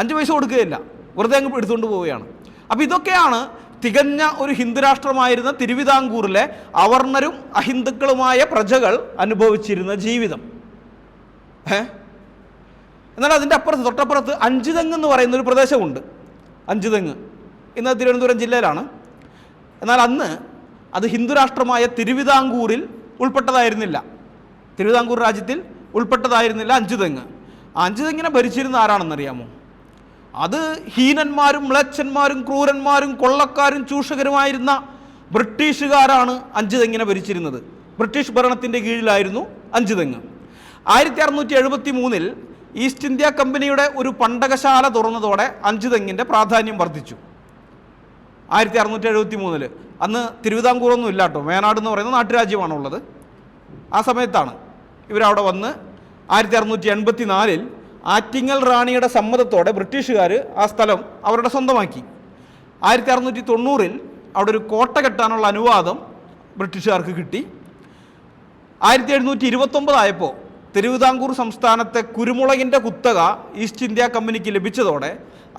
5 പൈസ കൊടുക്കുകയില്ല, വെറുതെ അങ്ങ് എടുത്തുകൊണ്ട് പോവുകയാണ്. അപ്പോൾ ഇതൊക്കെയാണ് തികഞ്ഞ ഒരു ഹിന്ദുരാഷ്ട്രമായിരുന്ന തിരുവിതാംകൂറിലെ അവർണരും അഹിന്ദുക്കളുമായ പ്രജകൾ അനുഭവിച്ചിരുന്ന ജീവിതം. എന്നാൽ അതിൻ്റെ അപ്പുറത്ത്, തൊട്ടപ്പുറത്ത് അഞ്ചുതെങ്ങ് എന്ന് പറയുന്നൊരു പ്രദേശമുണ്ട്. അഞ്ചുതെങ്ങ് ഇന്ന് തിരുവനന്തപുരം ജില്ലയിലാണ്. എന്നാൽ അന്ന് അത് ഹിന്ദുരാഷ്ട്രമായ തിരുവിതാംകൂറിൽ ഉൾപ്പെട്ടതായിരുന്നില്ല. തിരുവിതാംകൂർ രാജ്യത്തിൽ ഉൾപ്പെട്ടതായിരുന്നില്ല അഞ്ചുതെങ്ങ്. ആ അഞ്ചുതെങ്ങിനെ ഭരിച്ചിരുന്ന ആരാണെന്നറിയാമോ? അത് ഹീനന്മാരും മ്ലേച്ഛന്മാരും ക്രൂരന്മാരും കൊള്ളക്കാരും ചൂഷകരുമായിരുന്ന ബ്രിട്ടീഷുകാരാണ് അഞ്ചുതെങ്ങിനെ ഭരിച്ചിരുന്നത്. ബ്രിട്ടീഷ് ഭരണത്തിൻ്റെ കീഴിലായിരുന്നു അഞ്ചുതെങ്ങ്. 1673 ഈസ്റ്റ് ഇന്ത്യ കമ്പനിയുടെ ഒരു പണ്ടകശാല തുറന്നതോടെ അഞ്ചുതെങ്ങിൻ്റെ പ്രാധാന്യം വർദ്ധിച്ചു. 1673 അന്ന് തിരുവിതാംകൂറൊന്നും ഇല്ല കേട്ടോ, വേനാട് എന്ന് പറയുന്ന നാട്ടുരാജ്യമാണുള്ളത്. ആ സമയത്താണ് ഇവരവിടെ വന്ന് 1684 ആറ്റിങ്ങൽ റാണിയുടെ സമ്മതത്തോടെ ബ്രിട്ടീഷുകാർ ആ സ്ഥലം അവരുടെ സ്വന്തമാക്കി. 1690 അവിടെ ഒരു കോട്ട കെട്ടാനുള്ള അനുവാദം ബ്രിട്ടീഷുകാർക്ക് കിട്ടി. 1729 ആയപ്പോൾ തിരുവിതാംകൂർ സംസ്ഥാനത്തെ കുരുമുളകിൻ്റെ കുത്തക ഈസ്റ്റ് ഇന്ത്യ കമ്പനിക്ക് ലഭിച്ചതോടെ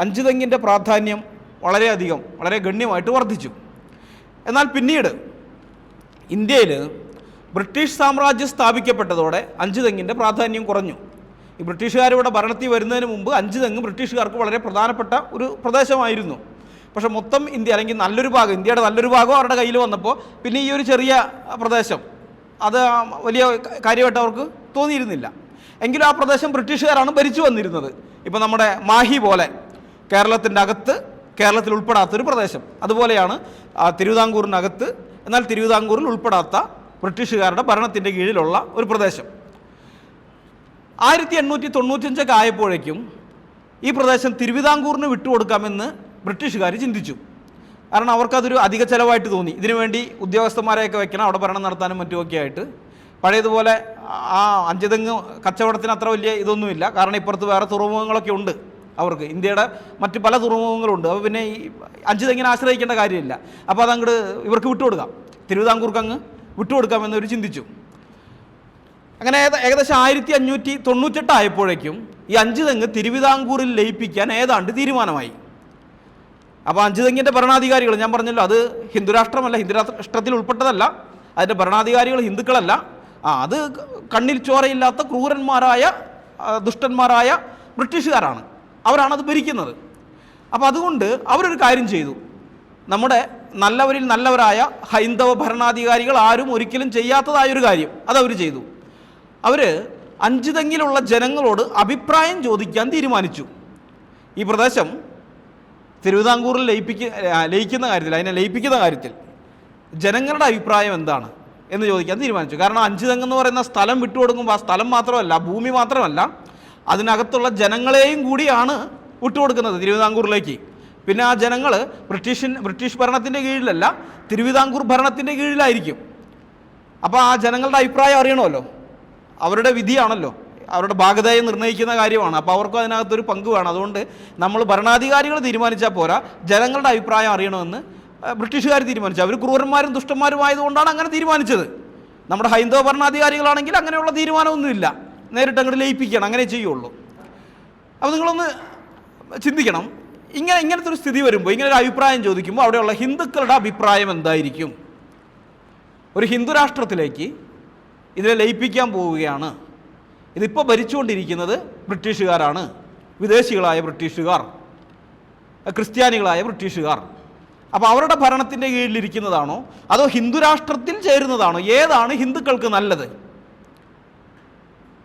അഞ്ചുതെങ്ങിൻ്റെ പ്രാധാന്യം വളരെ ഗണ്യമായിട്ട് വർദ്ധിച്ചു. എന്നാൽ പിന്നീട് ഇന്ത്യയിൽ ബ്രിട്ടീഷ് സാമ്രാജ്യം സ്ഥാപിക്കപ്പെട്ടതോടെ അഞ്ചുതെങ്ങിൻ്റെ പ്രാധാന്യം കുറഞ്ഞു. ഈ ബ്രിട്ടീഷുകാരിവിടെ ഭരണത്തിൽ വരുന്നതിന് മുമ്പ് അഞ്ചുതെങ്ങ് ബ്രിട്ടീഷുകാർക്ക് വളരെ പ്രധാനപ്പെട്ട ഒരു പ്രദേശമായിരുന്നു. പക്ഷേ മൊത്തം ഇന്ത്യ, അല്ലെങ്കിൽ നല്ലൊരു ഭാഗം, ഇന്ത്യയുടെ നല്ലൊരു ഭാഗം അവരുടെ കയ്യിൽ വന്നപ്പോൾ പിന്നെ ഈ ഒരു ചെറിയ പ്രദേശം അത് വലിയ കാര്യമായിട്ട് അവർക്ക് തോന്നിയിരുന്നില്ല. എങ്കിലും ആ പ്രദേശം ബ്രിട്ടീഷുകാരാണ് ഭരിച്ചു വന്നിരുന്നത്. ഇപ്പോൾ നമ്മുടെ മാഹി പോലെ കേരളത്തിൻ്റെ അകത്ത്, കേരളത്തിൽ ഉൾപ്പെടാത്തൊരു പ്രദേശം, അതുപോലെയാണ് തിരുവിതാംകൂറിനകത്ത്, എന്നാൽ തിരുവിതാംകൂറിൽ ഉൾപ്പെടാത്ത ബ്രിട്ടീഷുകാരുടെ ഭരണത്തിൻ്റെ കീഴിലുള്ള ഒരു പ്രദേശം. 1895 ആയപ്പോഴേക്കും ഈ പ്രദേശം തിരുവിതാംകൂറിന് വിട്ടുകൊടുക്കാമെന്ന് ബ്രിട്ടീഷുകാർ ചിന്തിച്ചു. കാരണം അവർക്കതൊരു അധിക ചിലവായിട്ട് തോന്നി. ഇതിനുവേണ്ടി ഉദ്യോഗസ്ഥന്മാരെയൊക്കെ വെക്കണം, അവിടെ ഭരണം നടത്താനും മറ്റുമൊക്കെ ആയിട്ട്. പഴയതുപോലെ ആ അഞ്ചുതെങ്ങ് കച്ചവടത്തിന് അത്ര വലിയ ഇതൊന്നുമില്ല. കാരണം ഇപ്പുറത്ത് വേറെ തുറമുഖങ്ങളൊക്കെ ഉണ്ട് അവർക്ക്, ഇന്ത്യയുടെ മറ്റ് പല തുറമുഖങ്ങളുണ്ട്. അപ്പോൾ പിന്നെ ഈ അഞ്ചുതെങ്ങിനെ ആശ്രയിക്കേണ്ട കാര്യമില്ല. അപ്പോൾ അതങ്ങോട്ട് ഇവർക്ക് വിട്ടുകൊടുക്കാം, തിരുവിതാംകൂർക്ക് അങ്ങ് വിട്ടുകൊടുക്കാമെന്നവർ ചിന്തിച്ചു. അങ്ങനെ ഏകദേശം 1598 ആയപ്പോഴേക്കും ഈ അഞ്ചുതെങ്ങ് തിരുവിതാംകൂറിൽ ലയിപ്പിക്കാൻ ഏതാണ്ട് തീരുമാനമായി. അപ്പോൾ അഞ്ചുതെങ്ങിൻ്റെ ഭരണാധികാരികൾ, ഞാൻ പറഞ്ഞല്ലോ അത് ഹിന്ദുരാഷ്ട്രമല്ല, ഹിന്ദുരാഷ്ട്രത്തിൽ ഉൾപ്പെട്ടതല്ല, അതിൻ്റെ ഭരണാധികാരികൾ ഹിന്ദുക്കളല്ല, അത് കണ്ണിൽ ചോരയില്ലാത്ത ക്രൂരന്മാരായ ദുഷ്ടന്മാരായ ബ്രിട്ടീഷുകാരാണ്, അവരാണത് ഭരിക്കുന്നത്. അപ്പോൾ അതുകൊണ്ട് അവരൊരു കാര്യം ചെയ്തു. നമ്മുടെ നല്ലവരിൽ നല്ലവരായ ഹൈന്ദവ ഭരണാധികാരികൾ ആരും ഒരിക്കലും ചെയ്യാത്തതായൊരു കാര്യം അതവർ ചെയ്തു. അവർ അഞ്ചുതെങ്ങിലുള്ള ജനങ്ങളോട് അഭിപ്രായം ചോദിക്കാൻ തീരുമാനിച്ചു. ഈ പ്രദേശം തിരുവിതാംകൂറിൽ ലയിക്കുന്ന കാര്യത്തിൽ, അതിനെ ലയിപ്പിക്കുന്ന കാര്യത്തിൽ ജനങ്ങളുടെ അഭിപ്രായം എന്താണ് എന്ന് ചോദിക്കാൻ തീരുമാനിച്ചു. കാരണം അഞ്ചുതെങ്ങ് എന്ന് പറയുന്ന സ്ഥലം വിട്ടുകൊടുക്കുമ്പോൾ ആ സ്ഥലം മാത്രമല്ല, ഭൂമി മാത്രമല്ല, അതിനകത്തുള്ള ജനങ്ങളെയും കൂടിയാണ് വിട്ടുകൊടുക്കുന്നത് തിരുവിതാംകൂറിലേക്ക്. പിന്നെ ആ ജനങ്ങൾ ബ്രിട്ടീഷ് ഭരണത്തിൻ്റെ കീഴിലല്ല, തിരുവിതാംകൂർ ഭരണത്തിൻ്റെ കീഴിലായിരിക്കും. അപ്പോൾ ആ ജനങ്ങളുടെ അഭിപ്രായം അറിയണമല്ലോ, അവരുടെ വിധിയാണല്ലോ, അവരുടെ ഭാഗതയെ നിർണ്ണയിക്കുന്ന കാര്യമാണ്. അപ്പോൾ അവർക്കും അതിനകത്തൊരു പങ്ക് വേണം. അതുകൊണ്ട് നമ്മൾ ഭരണാധികാരികൾ തീരുമാനിച്ചാൽ പോരാ, ജനങ്ങളുടെ അഭിപ്രായം അറിയണമെന്ന് ബ്രിട്ടീഷുകാർ തീരുമാനിച്ചു. അവർ ക്രൂരന്മാരും ദുഷ്ടന്മാരുമായതുകൊണ്ടാണ് അങ്ങനെ തീരുമാനിച്ചത്. നമ്മുടെ ഹൈന്ദവ ഭരണാധികാരികളാണെങ്കിൽ അങ്ങനെയുള്ള തീരുമാനമൊന്നുമില്ല, നേരിട്ട് അങ്ങോട്ട് ലയിപ്പിക്കണം, അങ്ങനെ ചെയ്യുള്ളൂ. അപ്പോൾ നിങ്ങളൊന്ന് ചിന്തിക്കണം, ഇങ്ങനത്തെ ഒരു സ്ഥിതി വരുമ്പോൾ, ഇങ്ങനെ ഒരു അഭിപ്രായം ചോദിക്കുമ്പോൾ അവിടെയുള്ള ഹിന്ദുക്കളുടെ അഭിപ്രായം എന്തായിരിക്കും? ഒരു ഹിന്ദു രാഷ്ട്രത്തിലേക്ക് ഇതിനെ ലയിപ്പിക്കാൻ പോവുകയാണ്. ഇതിപ്പോൾ ഭരിച്ചുകൊണ്ടിരിക്കുന്നത് ബ്രിട്ടീഷുകാരാണ്, വിദേശികളായ ബ്രിട്ടീഷുകാർ, ക്രിസ്ത്യാനികളായ ബ്രിട്ടീഷുകാർ. അപ്പോൾ അവരുടെ ഭരണത്തിൻ്റെ കീഴിലിരിക്കുന്നതാണോ അതോ ഹിന്ദു രാഷ്ട്രത്തിൽ ചേരുന്നതാണോ? ഏതാണ് ഹിന്ദുക്കൾക്ക് നല്ലത്?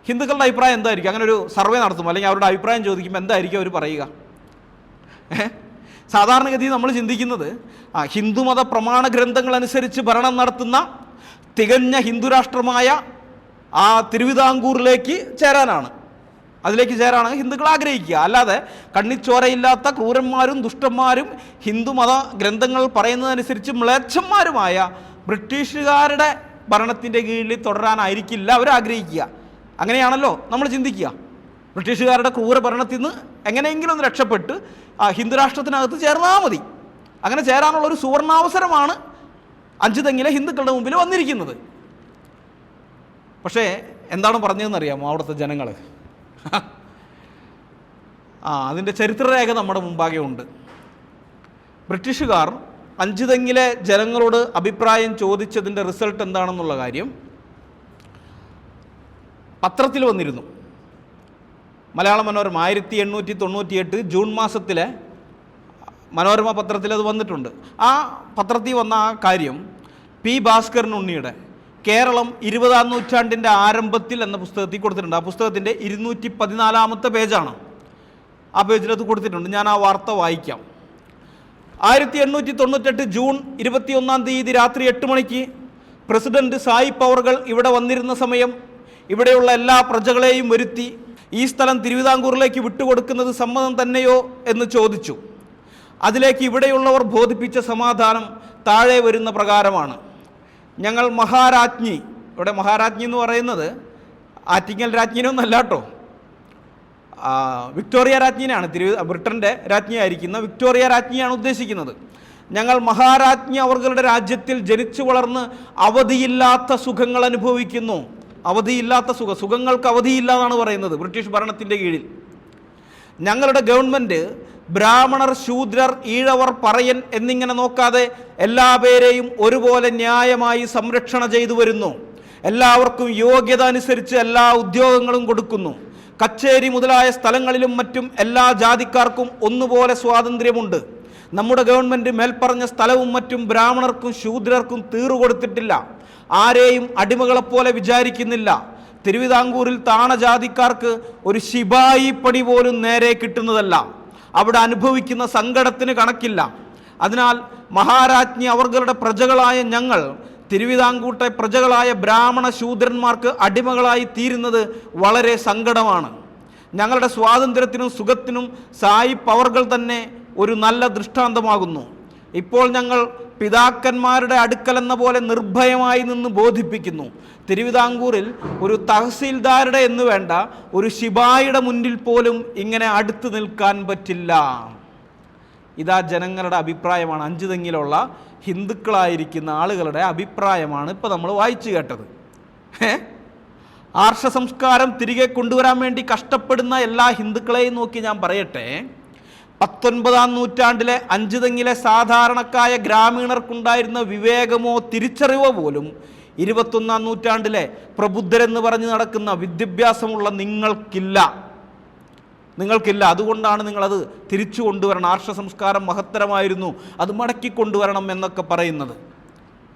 ഹിന്ദുക്കളുടെ അഭിപ്രായം എന്തായിരിക്കും? അങ്ങനെ ഒരു സർവേ നടത്തുമ്പോൾ അല്ലെങ്കിൽ അവരുടെ അഭിപ്രായം ചോദിക്കുമ്പോൾ എന്തായിരിക്കും അവർ പറയുക? സാധാരണഗതി നമ്മൾ ചിന്തിക്കുന്നത് ഹിന്ദുമത പ്രമാണ ഗ്രന്ഥങ്ങളനുസരിച്ച് ഭരണം നടത്തുന്ന തികഞ്ഞ ഹിന്ദുരാഷ്ട്രമായ ആ തിരുവിതാംകൂറിലേക്ക് ചേരാനാണ്. അതിലേക്ക് ചേരാനാണ് ഹിന്ദുക്കൾ ആഗ്രഹിക്കുക. അല്ലാതെ കണ്ണിച്ചോരയില്ലാത്ത ക്രൂരന്മാരും ദുഷ്ടന്മാരും ഹിന്ദുമത ഗ്രന്ഥങ്ങൾ പറയുന്നതനുസരിച്ച് മ്ലേച്ഛന്മാരുമായ ബ്രിട്ടീഷുകാരുടെ ഭരണത്തിൻ്റെ കീഴിൽ തുടരാനായിരിക്കില്ല അവർ ആഗ്രഹിക്കുക. അങ്ങനെയാണല്ലോ നമ്മൾ ചിന്തിക്കുക. ബ്രിട്ടീഷുകാരുടെ ക്രൂര ഭരണത്തിൽ നിന്ന് എങ്ങനെയെങ്കിലും ഒന്ന് രക്ഷപ്പെട്ട് ഹിന്ദുരാഷ്ട്രത്തിനകത്ത് ചേർന്നാൽ മതി. അങ്ങനെ ചേരാനുള്ളൊരു സുവർണാവസരമാണ് അഞ്ചുതെങ്ങിലെ ഹിന്ദുക്കളുടെ മുമ്പിൽ വന്നിരിക്കുന്നത്. പക്ഷേ എന്താണ് പറഞ്ഞതെന്നറിയാമോ അവിടുത്തെ ജനങ്ങൾ? അതിൻ്റെ ചരിത്രരേഖ നമ്മുടെ മുമ്പാകെ ഉണ്ട്. ബ്രിട്ടീഷുകാർ അഞ്ചുതെങ്ങിലെ ജനങ്ങളോട് അഭിപ്രായം ചോദിച്ചതിൻ്റെ റിസൾട്ട് എന്താണെന്നുള്ള കാര്യം പത്രത്തിൽ വന്നിരുന്നു. മലയാള മനോരമ 1898 ജൂൺ മാസത്തിലെ മനോരമ പത്രത്തിൽ അത് വന്നിട്ടുണ്ട്. ആ പത്രത്തിൽ വന്ന ആ കാര്യം പി ഭാസ്കരൻ ഉണ്ണിയുടെ കേരളം 20-ാം നൂറ്റാണ്ടിൻ്റെ ആരംഭത്തിൽ എന്ന പുസ്തകത്തിൽ കൊടുത്തിട്ടുണ്ട്. ആ പുസ്തകത്തിൻ്റെ 214-ാമത്തെ പേജാണ്. ആ പേജിലത് കൊടുത്തിട്ടുണ്ട്. ഞാൻ ആ വാർത്ത വായിക്കാം. 1898 ജൂൺ 21-ാം തീയതി രാത്രി 8 മണിക്ക് പ്രസിഡന്റ് സായിപ്പ് അവർകൾ ഇവിടെ വന്നിരുന്ന സമയം ഇവിടെയുള്ള എല്ലാ പ്രജകളെയും വരുത്തി ഈ സ്ഥലം തിരുവിതാംകൂറിലേക്ക് വിട്ടുകൊടുക്കുന്നത് സമ്മതം തന്നെയോ എന്ന് ചോദിച്ചു. അതിലേക്ക് ഇവിടെയുള്ളവർ ബോധിപ്പിച്ച സമാധാനം താഴെ വരുന്ന പ്രകാരമാണ്. ഞങ്ങൾ മഹാരാജ്ഞി, ഇവിടെ മഹാരാജ്ഞി എന്ന് പറയുന്നത് ആറ്റിങ്ങൽ രാജ്ഞിനൊന്നല്ല കേട്ടോ, വിക്ടോറിയ രാജ്ഞിനെയാണ്, ബ്രിട്ടൻ്റെ രാജ്ഞിയായിരിക്കുന്ന വിക്ടോറിയ രാജ്ഞിയാണ് ഉദ്ദേശിക്കുന്നത്. ഞങ്ങൾ മഹാരാജ്ഞി അവരുടെ രാജ്യത്തിൽ ജനിച്ചു വളർന്ന് അവധിയില്ലാത്ത സുഖങ്ങൾ അനുഭവിക്കുന്നു. അവധിയില്ലാത്ത സുഖങ്ങൾക്ക് അവധിയില്ല എന്നാണ് പറയുന്നത് ബ്രിട്ടീഷ് ഭരണത്തിൻ്റെ കീഴിൽ. ഞങ്ങളുടെ ഗവൺമെൻറ് ബ്രാഹ്മണർ, ശൂദ്രർ, ഈഴവർ, പറയൻ എന്നിങ്ങനെ നോക്കാതെ എല്ലാ പേരെയും ഒരുപോലെ ന്യായമായി സംരക്ഷണ ചെയ്തു വരുന്നു. എല്ലാവർക്കും യോഗ്യത അനുസരിച്ച് എല്ലാ ഉദ്യോഗങ്ങളും കൊടുക്കുന്നു. കച്ചേരി മുതലായ സ്ഥലങ്ങളിലും മറ്റും എല്ലാ ജാതിക്കാർക്കും ഒന്നുപോലെ സ്വാതന്ത്ര്യമുണ്ട്. നമ്മുടെ ഗവൺമെൻറ് മേൽപ്പറഞ്ഞ സ്ഥലവും മറ്റും ബ്രാഹ്മണർക്കും ശൂദ്രർക്കും തീറുകൊടുത്തിട്ടില്ല. ആരെയും അടിമകളെപ്പോലെ വിചാരിക്കുന്നില്ല. തിരുവിതാംകൂറിൽ താണജാതിക്കാർക്ക് ഒരു ശിപായി പണി പോലും നേരെ കിട്ടുന്നതല്ല. അവിടെ അനുഭവിക്കുന്ന സങ്കടത്തിന് കണക്കില്ല. അതിനാൽ മഹാരാജ്ഞി അവരുടെ പ്രജകളായ ഞങ്ങൾ തിരുവിതാംകൂട്ടെ പ്രജകളായ ബ്രാഹ്മണ ശൂദ്രന്മാർക്ക് അടിമകളായി തീരുന്നത് വളരെ സങ്കടമാണ്. ഞങ്ങളുടെ സ്വാതന്ത്ര്യത്തിനും സുഖത്തിനും സായിപ്പ് അവർകൾ തന്നെ ഒരു നല്ല ദൃഷ്ടാന്തമാകുന്നു. ഇപ്പോൾ ഞങ്ങൾ പിതാക്കന്മാരുടെ അടുക്കലെന്ന പോലെ നിർഭയമായി നിന്ന് ബോധിപ്പിക്കുന്നു. തിരുവിതാംകൂറിൽ ഒരു തഹസീൽദാരുടെ എന്ന് വേണ്ട ഒരു ശിപായിയുടെ മുന്നിൽ പോലും ഇങ്ങനെ അടുത്ത് നിൽക്കാൻ പറ്റില്ല. ഇതാ ജനങ്ങളുടെ അഭിപ്രായമാണ്. അഞ്ചുതെങ്ങിലുള്ള ഹിന്ദുക്കളായിരിക്കുന്ന ആളുകളുടെ അഭിപ്രായമാണ് ഇപ്പോൾ നമ്മൾ വായിച്ചു കേട്ടത്. ആർഷ സംസ്കാരം തിരികെ കൊണ്ടുവരാൻ വേണ്ടി കഷ്ടപ്പെടുന്ന എല്ലാ ഹിന്ദുക്കളെയും നോക്കി ഞാൻ പറയട്ടെ, 19-ാം നൂറ്റാണ്ടിലെ അഞ്ചുതെങ്ങിലെ സാധാരണക്കായ ഗ്രാമീണർക്കുണ്ടായിരുന്ന വിവേകമോ തിരിച്ചറിവോ പോലും 21-ാം നൂറ്റാണ്ടിലെ പ്രബുദ്ധരെന്ന് പറഞ്ഞ് നടക്കുന്ന വിദ്യാഭ്യാസമുള്ള നിങ്ങൾക്കില്ല. അതുകൊണ്ടാണ് നിങ്ങളത് തിരിച്ചു കൊണ്ടുവരണം. ആർഷ സംസ്കാരം മഹത്തരമായിരുന്നു, അത് മടക്കി കൊണ്ടുവരണം എന്നൊക്കെ പറയുന്നത്.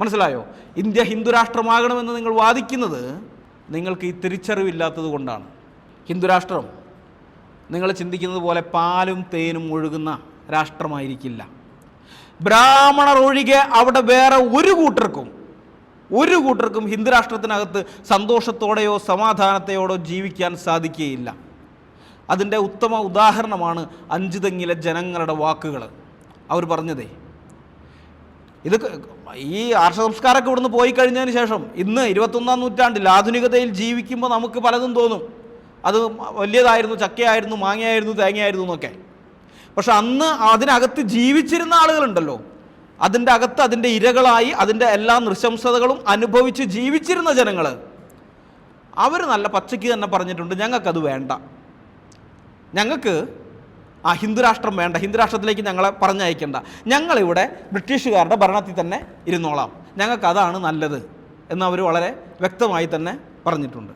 മനസ്സിലായോ? ഇന്ത്യ ഹിന്ദുരാഷ്ട്രമാകണമെന്ന് നിങ്ങൾ വാദിക്കുന്നത് നിങ്ങൾക്ക് ഈ തിരിച്ചറിവില്ലാത്തത് കൊണ്ടാണ്. ഹിന്ദുരാഷ്ട്രം നിങ്ങൾ ചിന്തിക്കുന്നത് പോലെ പാലും തേനും ഒഴുകുന്ന രാഷ്ട്രമായിരിക്കില്ല. ബ്രാഹ്മണർ ഒഴികെ അവിടെ വേറെ ഒരു കൂട്ടർക്കും ഹിന്ദുരാഷ്ട്രത്തിനകത്ത് സന്തോഷത്തോടെയോ സമാധാനത്തോടെയോ ജീവിക്കാൻ സാധിക്കുകയില്ല. അതിൻ്റെ ഉത്തമ ഉദാഹരണമാണ് അഞ്ചുതെങ്ങിലെ ജനങ്ങളുടെ വാക്കുകൾ. അവർ പറഞ്ഞതേ, ഇത് ഈ ആർഷ സംസ്കാരമൊക്കെ ഇവിടുന്ന് പോയി കഴിഞ്ഞതിന് ശേഷം ഇന്ന് 21-ാം നൂറ്റാണ്ടിൽ ആധുനികതയിൽ ജീവിക്കുമ്പോൾ നമുക്ക് പലതും തോന്നും. അത് വലിയതായിരുന്നു, ചക്കയായിരുന്നു, മാങ്ങയായിരുന്നു, തേങ്ങയായിരുന്നു എന്നൊക്കെ. പക്ഷെ അന്ന് അതിനകത്ത് ജീവിച്ചിരുന്ന ആളുകളുണ്ടല്ലോ, അതിൻ്റെ അകത്ത് അതിൻ്റെ ഇരകളായി അതിൻ്റെ എല്ലാ നൃശംസതകളും അനുഭവിച്ച് ജീവിച്ചിരുന്ന ജനങ്ങൾ, അവർ നല്ല പച്ചയ്ക്ക് തന്നെ പറഞ്ഞിട്ടുണ്ട്, ഞങ്ങൾക്കത് വേണ്ട, ഞങ്ങൾക്ക് ആ ഹിന്ദുരാഷ്ട്രം വേണ്ട, ഹിന്ദുരാഷ്ട്രത്തിലേക്ക് ഞങ്ങളെ പറഞ്ഞയക്കേണ്ട, ഞങ്ങളിവിടെ ബ്രിട്ടീഷുകാരുടെ ഭരണത്തിൽ തന്നെ ഇരുന്നോളാം, ഞങ്ങൾക്കതാണ് നല്ലത് എന്ന് അവർ വളരെ വ്യക്തമായി തന്നെ പറഞ്ഞിട്ടുണ്ട്.